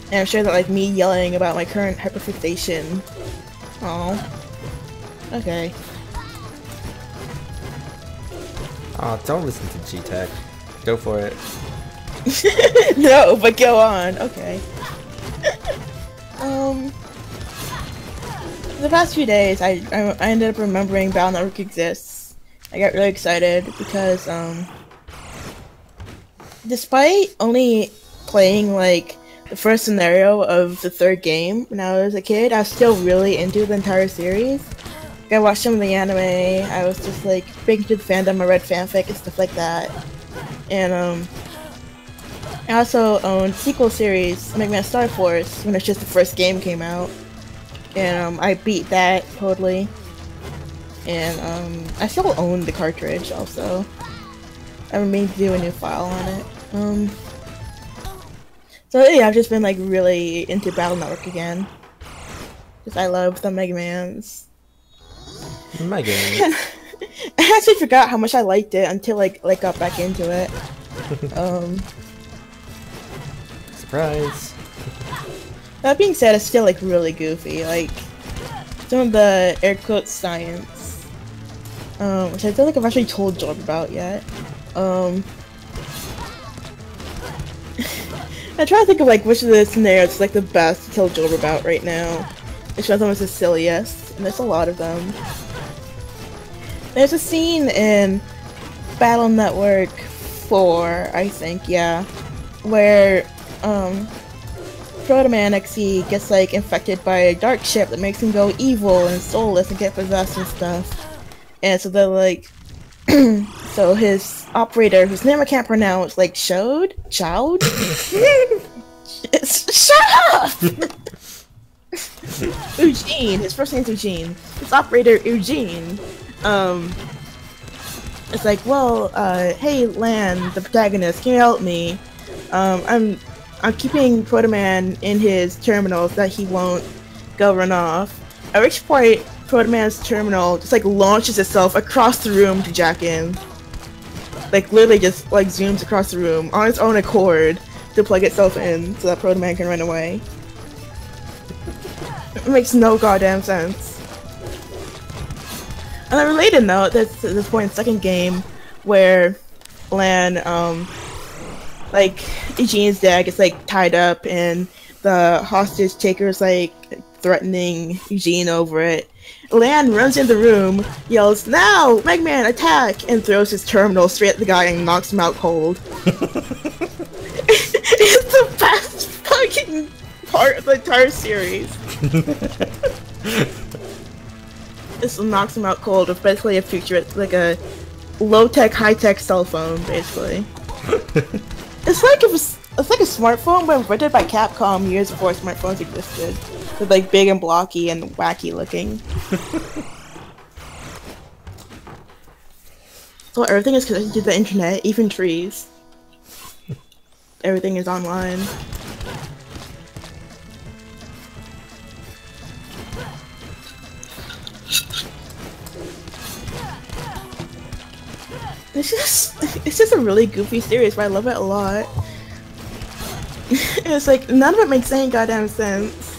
And I'm sure that like me yelling about my current hyperfixation. Oh. Okay. Oh, don't listen to G-Tech. Go for it. No, but go on. Okay. The past few days, I ended up remembering Battle Network exists. I got really excited because despite only playing like the first scenario of the third game when I was a kid, I was still really into the entire series. Like, I watched some of the anime, I was just like big into the fandom, I read fanfic and stuff like that. And I also owned sequel series, Mega Man Star Force, when it's just the first game came out. and I beat that totally. And I still own the cartridge also. I mean to do a new file on it. So yeah, I've just been like really into Battle Network again. Because I love the Mega Mans. Mega Man. I actually forgot how much I liked it until like got back into it. Surprise. That being said, it's still like really goofy. Like some of the air quote science, which I don't think I've actually told Jorb about yet. I'm trying to think of like which of the scenarios is like the best to tell Jorb about right now. Which one of them is the silliest, and there's a lot of them. There's a scene in Battle Network 4, I think, yeah, where Proto Man XE gets like infected by a dark ship that makes him go evil and soulless and get possessed and stuff. And so they're like, so his operator, whose name I can't pronounce, like Chowd? Shut up! Eugene, his first name's Eugene. His operator, Eugene, it's like, well, hey Lan, the protagonist, can you help me? I'm keeping Proto Man in his terminal so that he won't go run off. At which point, Proto Man's terminal just like launches itself across the room to jack in. Like literally just like zooms across the room on its own accord to plug itself in so that Proto Man can run away. It makes no goddamn sense. On a related note, there's this point in the second game where Lan, like Eugene's dad gets like tied up and the hostage taker's like threatening Eugene over it. Lan runs in the room, yells, "Now! Mega Man, attack!" and throws his terminal straight at the guy and knocks him out cold. It's the best fucking part of the entire series. This knocks him out cold with basically a future, like a low-tech, high-tech cell phone, basically. It's like it's like a smartphone, but invented by Capcom years before smartphones existed. With like big and blocky and wacky looking. So everything is connected to the internet, even trees. Everything is online. It's just a really goofy series, but I love it a lot. It's like none of it makes any goddamn sense,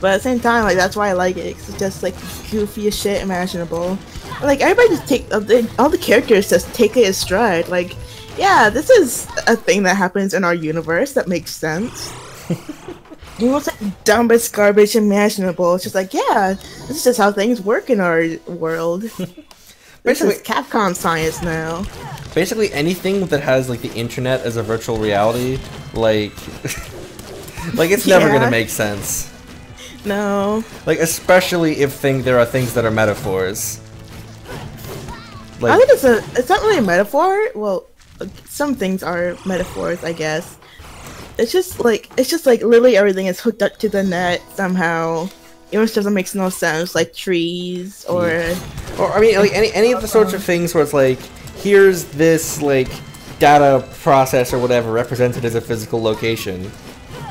but at the same time, like that's why I like it. 'Cause it's just like the goofiest shit imaginable. And, like everybody just take all the characters just take it as stride. Like, yeah, this is a thing that happens in our universe that makes sense. You know, it's like dumbest garbage imaginable. It's just like, yeah, this is just how things work in our world. This is Capcom science now. Basically anything that has like the internet as a virtual reality, like like it's never gonna make sense. No. Like especially if there are things that are metaphors. Like, I think it's not really a metaphor. Well, some things are metaphors, I guess. It's just like literally everything is hooked up to the net somehow. Even if it doesn't make no sense, like trees or I mean, like any of the sorts of things where it's like, here's this like data process or whatever represented as a physical location.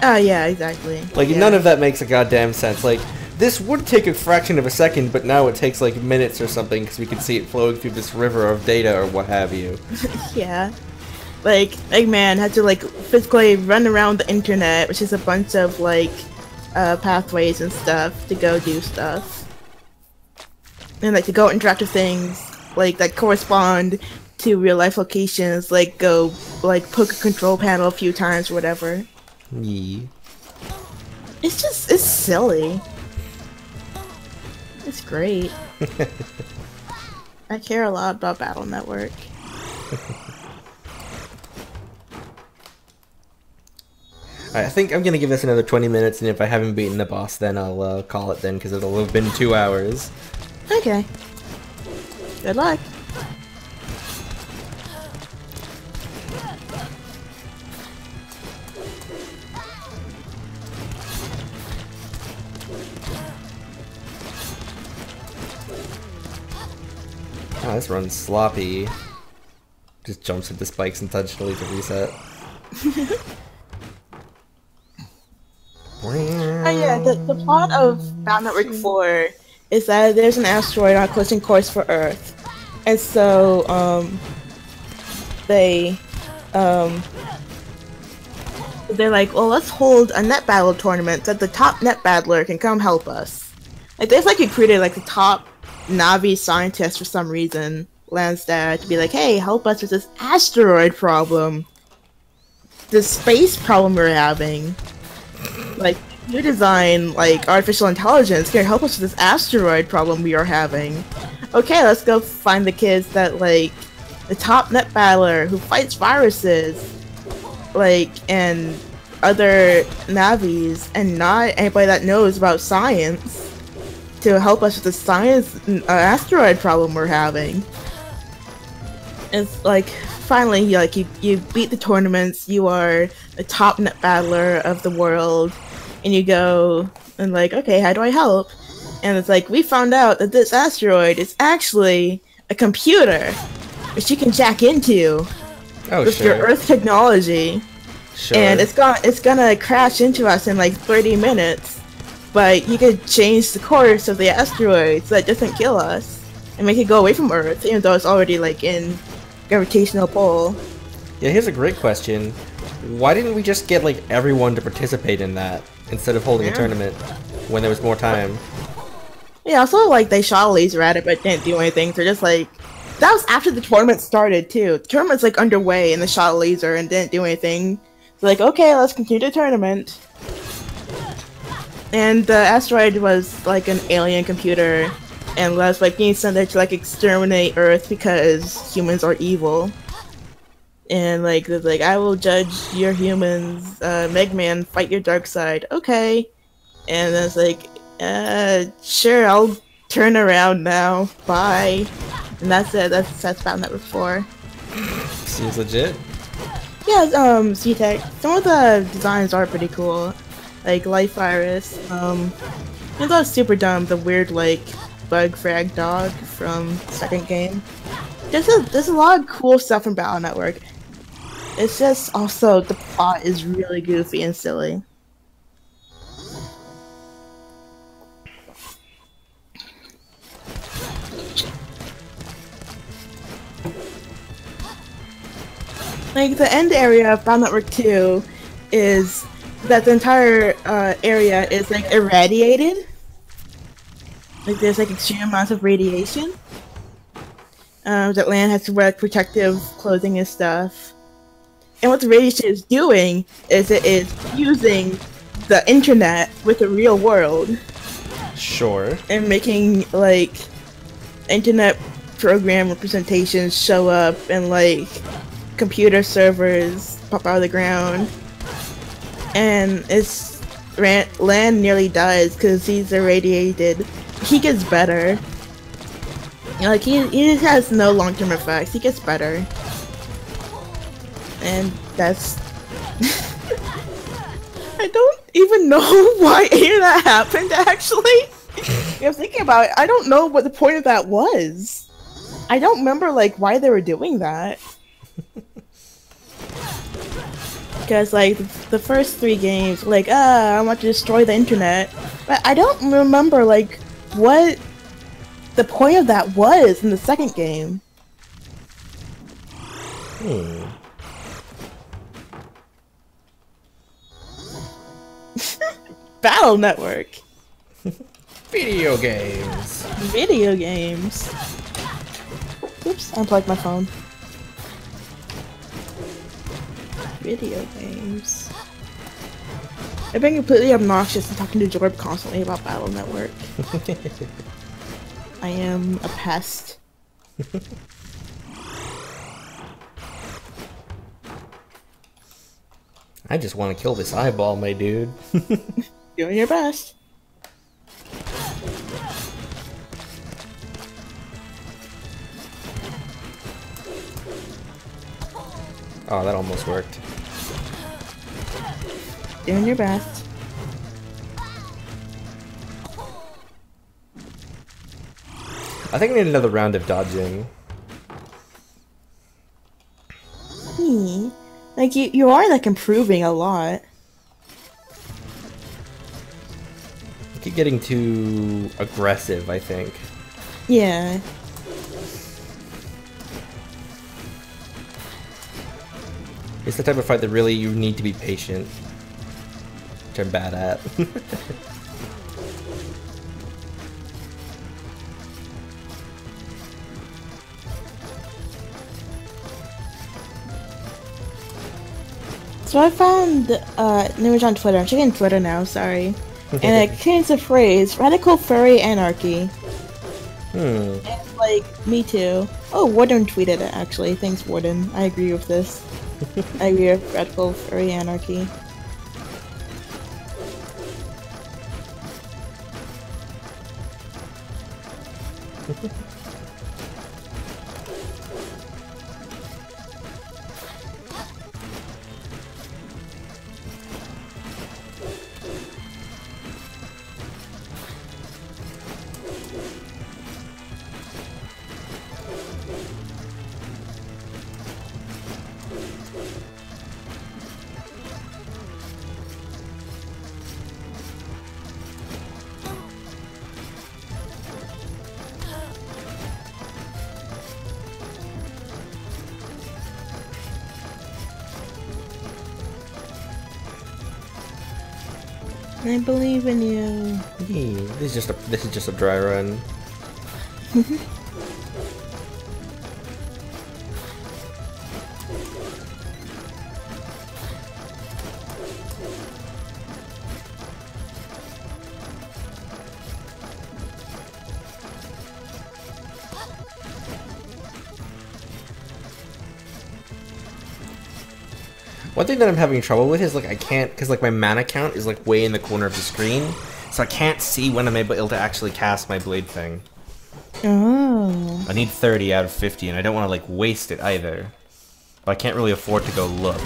Oh yeah, exactly. Like none of that makes a goddamn sense. Like this would take a fraction of a second, but now it takes like minutes or something because we can see it flowing through this river of data or what have you. Yeah. Like Eggman had to like physically run around the internet, which is a bunch of like pathways and stuff to go do stuff. And like to go interact with things like that correspond to real life locations, like go like poke a control panel a few times or whatever. Yeah. It's silly. It's great. I care a lot about Battle Network. I think I'm gonna give this another 20 minutes, and if I haven't beaten the boss, then I'll call it then, because it'll have been 2 hours. Okay. Good luck. Wow, this runs sloppy. Just jumps into spikes intentionally to reset. Oh yeah, the plot of Battle Network 4 is that there's an asteroid on a collision course for Earth. And so, they're like, well, let's hold a net battle tournament so that the top net battler can come help us. Like, they've like recruited like the top Navi scientist for some reason, Landstat, to be like, hey, help us with this asteroid problem. This space problem we're having. Like, you design, like, artificial intelligence can help us with this asteroid problem we are having. Okay, let's go find the kids that, like, the top net battler who fights viruses, like, and other Navis, and not anybody that knows about science, to help us with the science asteroid problem we're having. It's like, finally, like, you beat the tournaments, you are the top net battler of the world, and you go and like, okay, how do I help? And it's like, we found out that this asteroid is actually a computer, which you can jack into with your Earth technology. Sure. And it's gonna crash into us in like 30 minutes, but you could change the course of the asteroid so that it doesn't kill us and make it go away from Earth, even though it's already like in gravitational pull. Yeah, here's a great question. Why didn't we just get like everyone to participate in that instead of holding a tournament when there was more time? Yeah, also like they shot a laser at it but didn't do anything. So just like, that was after the tournament started too. The tournament's like underway and they shot a laser and didn't do anything. So like, okay, let's continue the tournament. And the asteroid was like an alien computer and was like being sent there to like exterminate Earth because humans are evil. And like, it's like, I will judge your humans, Megman, fight your dark side. Okay. And then it's like, sure, I'll turn around now. Bye. And that's it. That's Battle Network 4. Seems legit. Yeah, C-Tech. Some of the designs are pretty cool. Like Life Virus. I thought it's super dumb, the weird like bug frag dog from the second game. There's a lot of cool stuff from Battle Network. It's just also the plot is really goofy and silly. Like the end area of Battle Network 2 is that the entire area is like irradiated. Like there's like extreme amounts of radiation. That land has to wear like, protective clothing and stuff. And what the radiation is doing is it is fusing the internet with the real world. Sure. And making like internet program representations show up and like computer servers pop out of the ground. And it's land nearly dies because he's irradiated. He gets better. Like he just has no long-term effects. He gets better. And that's I don't even know why any of that happened actually. I was thinking about it. I don't know what the point of that was. I don't remember like why they were doing that. Because like the first 3 games, like I want to destroy the internet, but I don't remember like what the point of that was in the second game. Battle Network. Video games. Video games. Oops, I unplugged my phone. Video games. I've been completely obnoxious and talking to Jorb constantly about Battle Network. I am a pest. I just want to kill this eyeball, my dude. Doing your best. Oh, that almost worked. Doing your best. I think I need another round of dodging. funny. Like, you are, like, improving a lot. I keep getting too aggressive, I think. Yeah. It's the type of fight that really you need to be patient. Which I'm bad at. So I found an image on Twitter. I'm checking Twitter now, sorry. And it contains the phrase radical furry anarchy. And like, me too. Oh, Warden tweeted it actually. Thanks, Warden. I agree with this. I agree with radical furry anarchy. I believe in you. Yeah, this is just a dry run. One thing that I'm having trouble with is like I can't, because like my mana count is like way in the corner of the screen, so I can't see when I'm able to actually cast my blade thing. Oh. I need 30 out of 50 and I don't want to like waste it either. But I can't really afford to go look.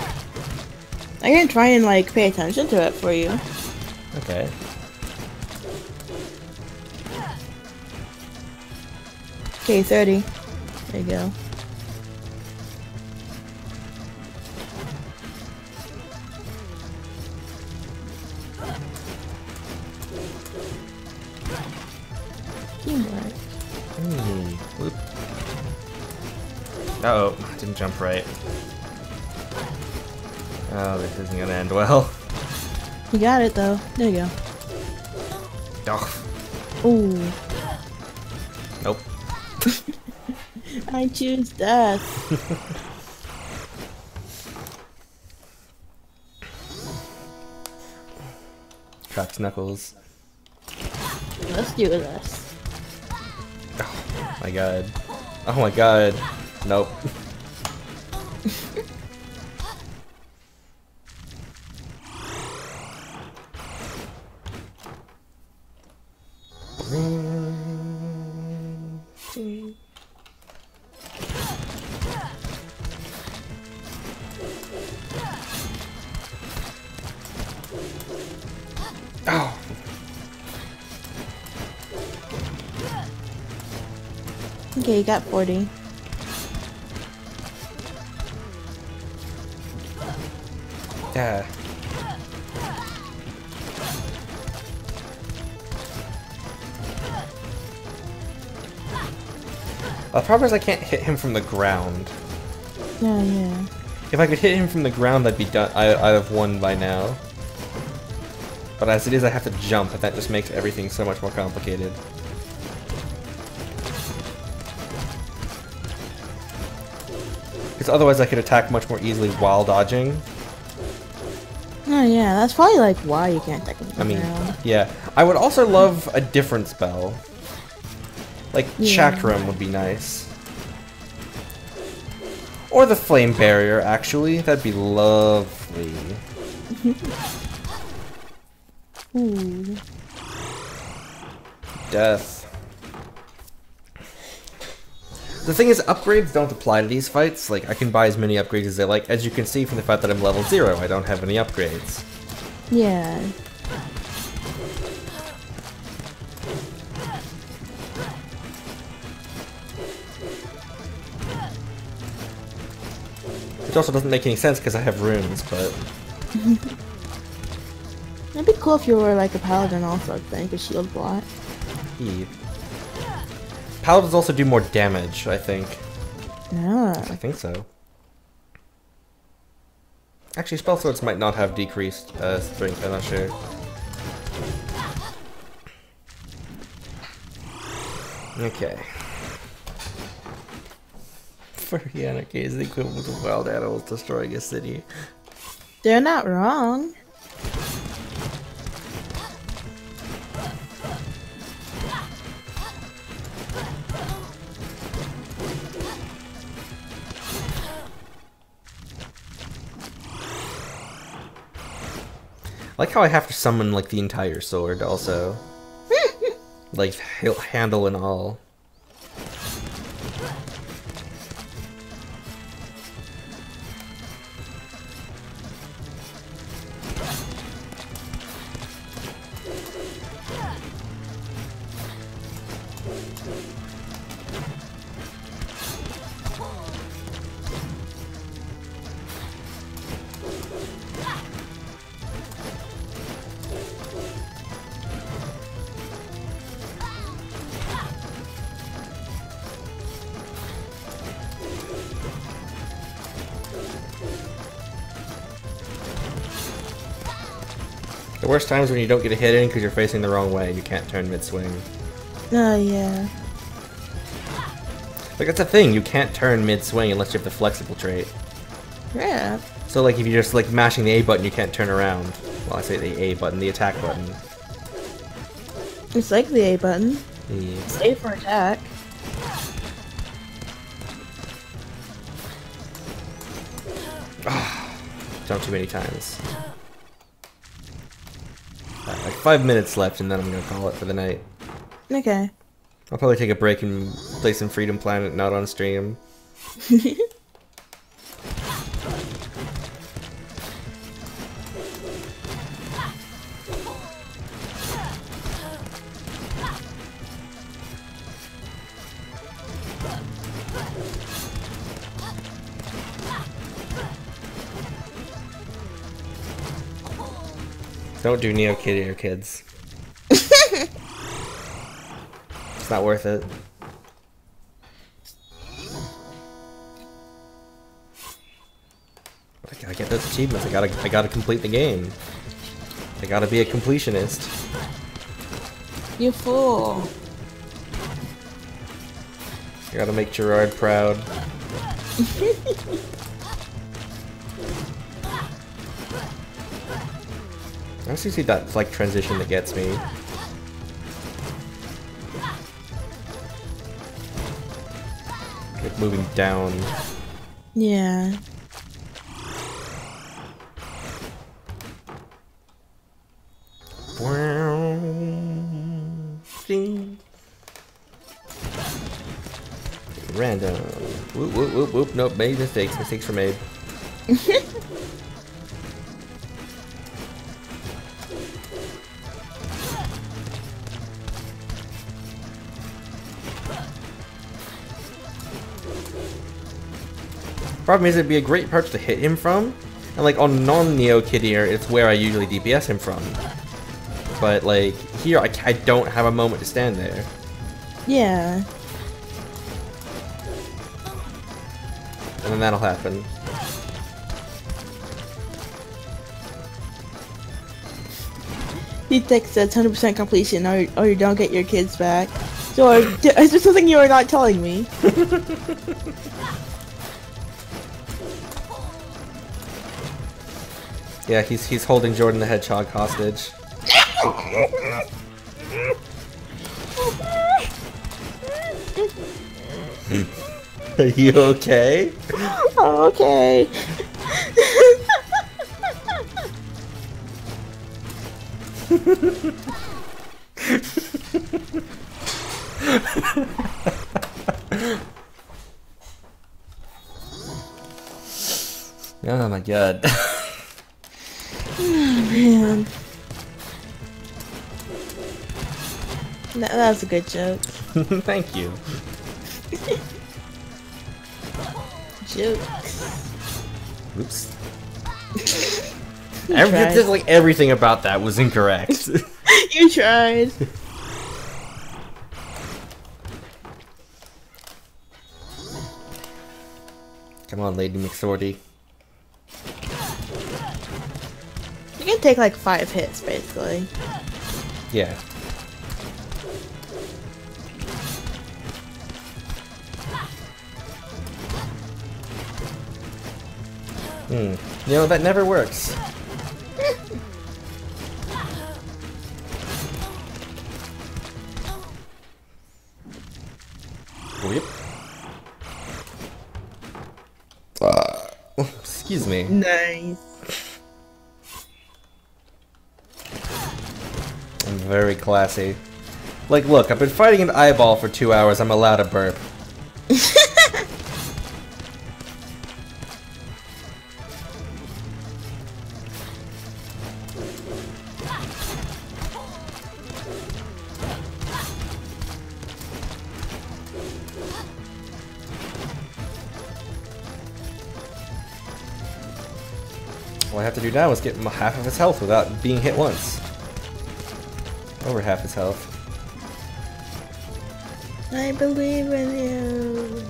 I can try and like pay attention to it for you. Okay. Okay, 30. There you go. Teamwork. Whoop. Uh-oh, didn't jump right. Oh, this isn't gonna end well. You got it though. There you go. Oh. Ooh. Nope. I choose death. Cracks knuckles. Let's do this. Oh my god. Oh my god. Nope. Oh. Okay, you got 40. Yeah. The problem is I can't hit him from the ground. Yeah, yeah. If I could hit him from the ground, I'd be done. I'd have won by now. But as it is, I have to jump, and that just makes everything so much more complicated. Because otherwise I could attack much more easily while dodging. Oh yeah, that's probably like why you can't take him from I mean, around. yeah. I would also love a different spell. Like Yeah. Chakram would be nice. Or the Flame Barrier, actually. That'd be lovely. Ooh. Death. The thing is, upgrades don't apply to these fights. Like, I can buy as many upgrades as I like. As you can see from the fact that I'm level 0, I don't have any upgrades. Yeah. Which also doesn't make any sense because I have runes, but... It'd be cool if you were like a paladin also, I think, a shield block. Yeah. Paladins also do more damage, I think. Yeah. I think so. Actually, spell swords might not have decreased strength, I'm not sure. Okay. Furry anarchy is the equivalent of wild animals destroying a city. They're not wrong. I like how I have to summon like the entire sword also. Like handle and all. The worst times when you don't get a hit in because you're facing the wrong way. You can't turn mid-swing. Oh, yeah. Like, that's a thing. You can't turn mid-swing unless you have the flexible trait. Yeah. So, like, if you're just, like, mashing the A button, you can't turn around. Well, I say the A button, the attack button. It's like the A button. Yeah. It's A for attack. Jump too many times. Like 5 minutes left, and then I'm gonna call it for the night. Okay. I'll probably take a break and play some Freedom Planet, not on stream. Don't do Neo Khidir, kids. It's not worth it. But I gotta get those achievements. I gotta complete the game. I gotta be a completionist. You fool. I gotta make Gerard proud. I honestly see that like transition that gets me. Like moving down. Yeah. Random. Whoop whoop whoop whoop. Nope, made mistakes. Mistakes were made. Problem is, it'd be a great part to hit him from, and like on non-Neo Khidir, it's where I usually DPS him from. But like here, I don't have a moment to stand there. Yeah. And then that'll happen. He takes that 100% completion, or you don't get your kids back. So, is there something you are not telling me? Yeah, he's holding Jordan the Hedgehog hostage. Are you okay? Oh, okay. Oh my god. Oh, man. That was a good joke. Thank you. Jokes. Oops. Just like everything about that was incorrect. You tried. Come on, Lady McSwordy. You can take like 5 hits, basically. Yeah. You know, that never works. Whip. Excuse me. Nice. I'm very classy. Like, look, I've been fighting an eyeball for 2 hours. I'm allowed to burp. All I have to do now is get half of his health without being hit once. Over half his health. I believe in you.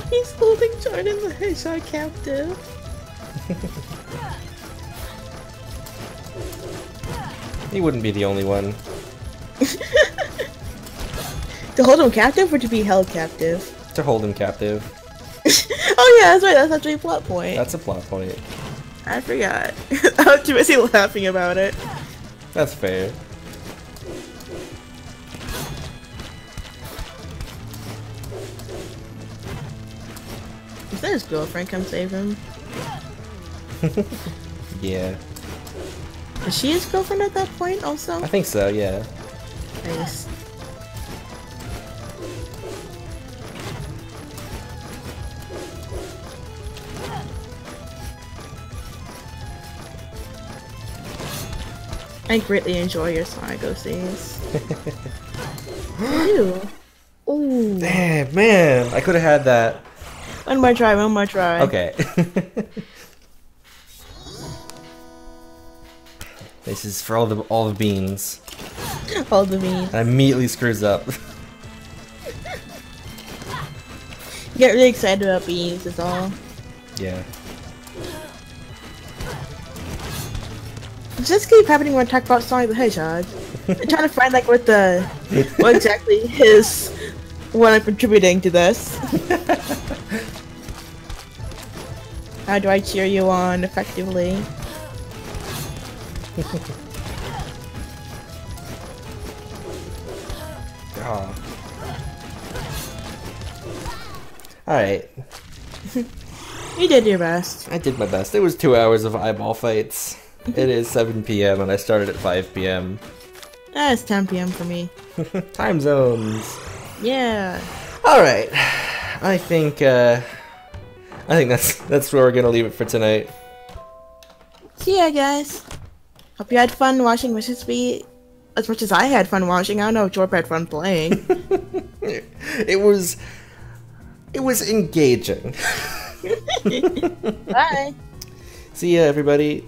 He's holding Jordan the Hedgehog captive. He wouldn't be the only one. To hold him captive or to be held captive? To hold him captive. Oh yeah, that's right, that's actually a plot point. That's a plot point. I forgot. I was too busy laughing about it. That's fair. Is that his girlfriend come save him? Yeah. Is she his girlfriend at that point also? I think so, yeah. Nice. I greatly enjoy your Sonic OCs. Ew. Ooh. Damn, man. I could have had that. One more try, one more try. Okay. This is for all the beans. All the beans. And immediately screws up. Get really excited about beans is all. Yeah. Just keep happening when I talk about Sonic the Hedgehog. I'm trying to find like what exactly what I'm contributing to this. How do I cheer you on effectively? Oh. Alright. You did your best. I did my best. It was 2 hours of eyeball fights. It is 7 p.m. and I started at 5 p.m. It's 10 p.m. for me. Time zones. Yeah. Alright. I think that's where we're gonna leave it for tonight. See ya, guys. Hope you had fun watching Mrs. B as much as I had fun watching. I don't know if Jorb had fun playing. It was engaging. Bye. See ya, everybody.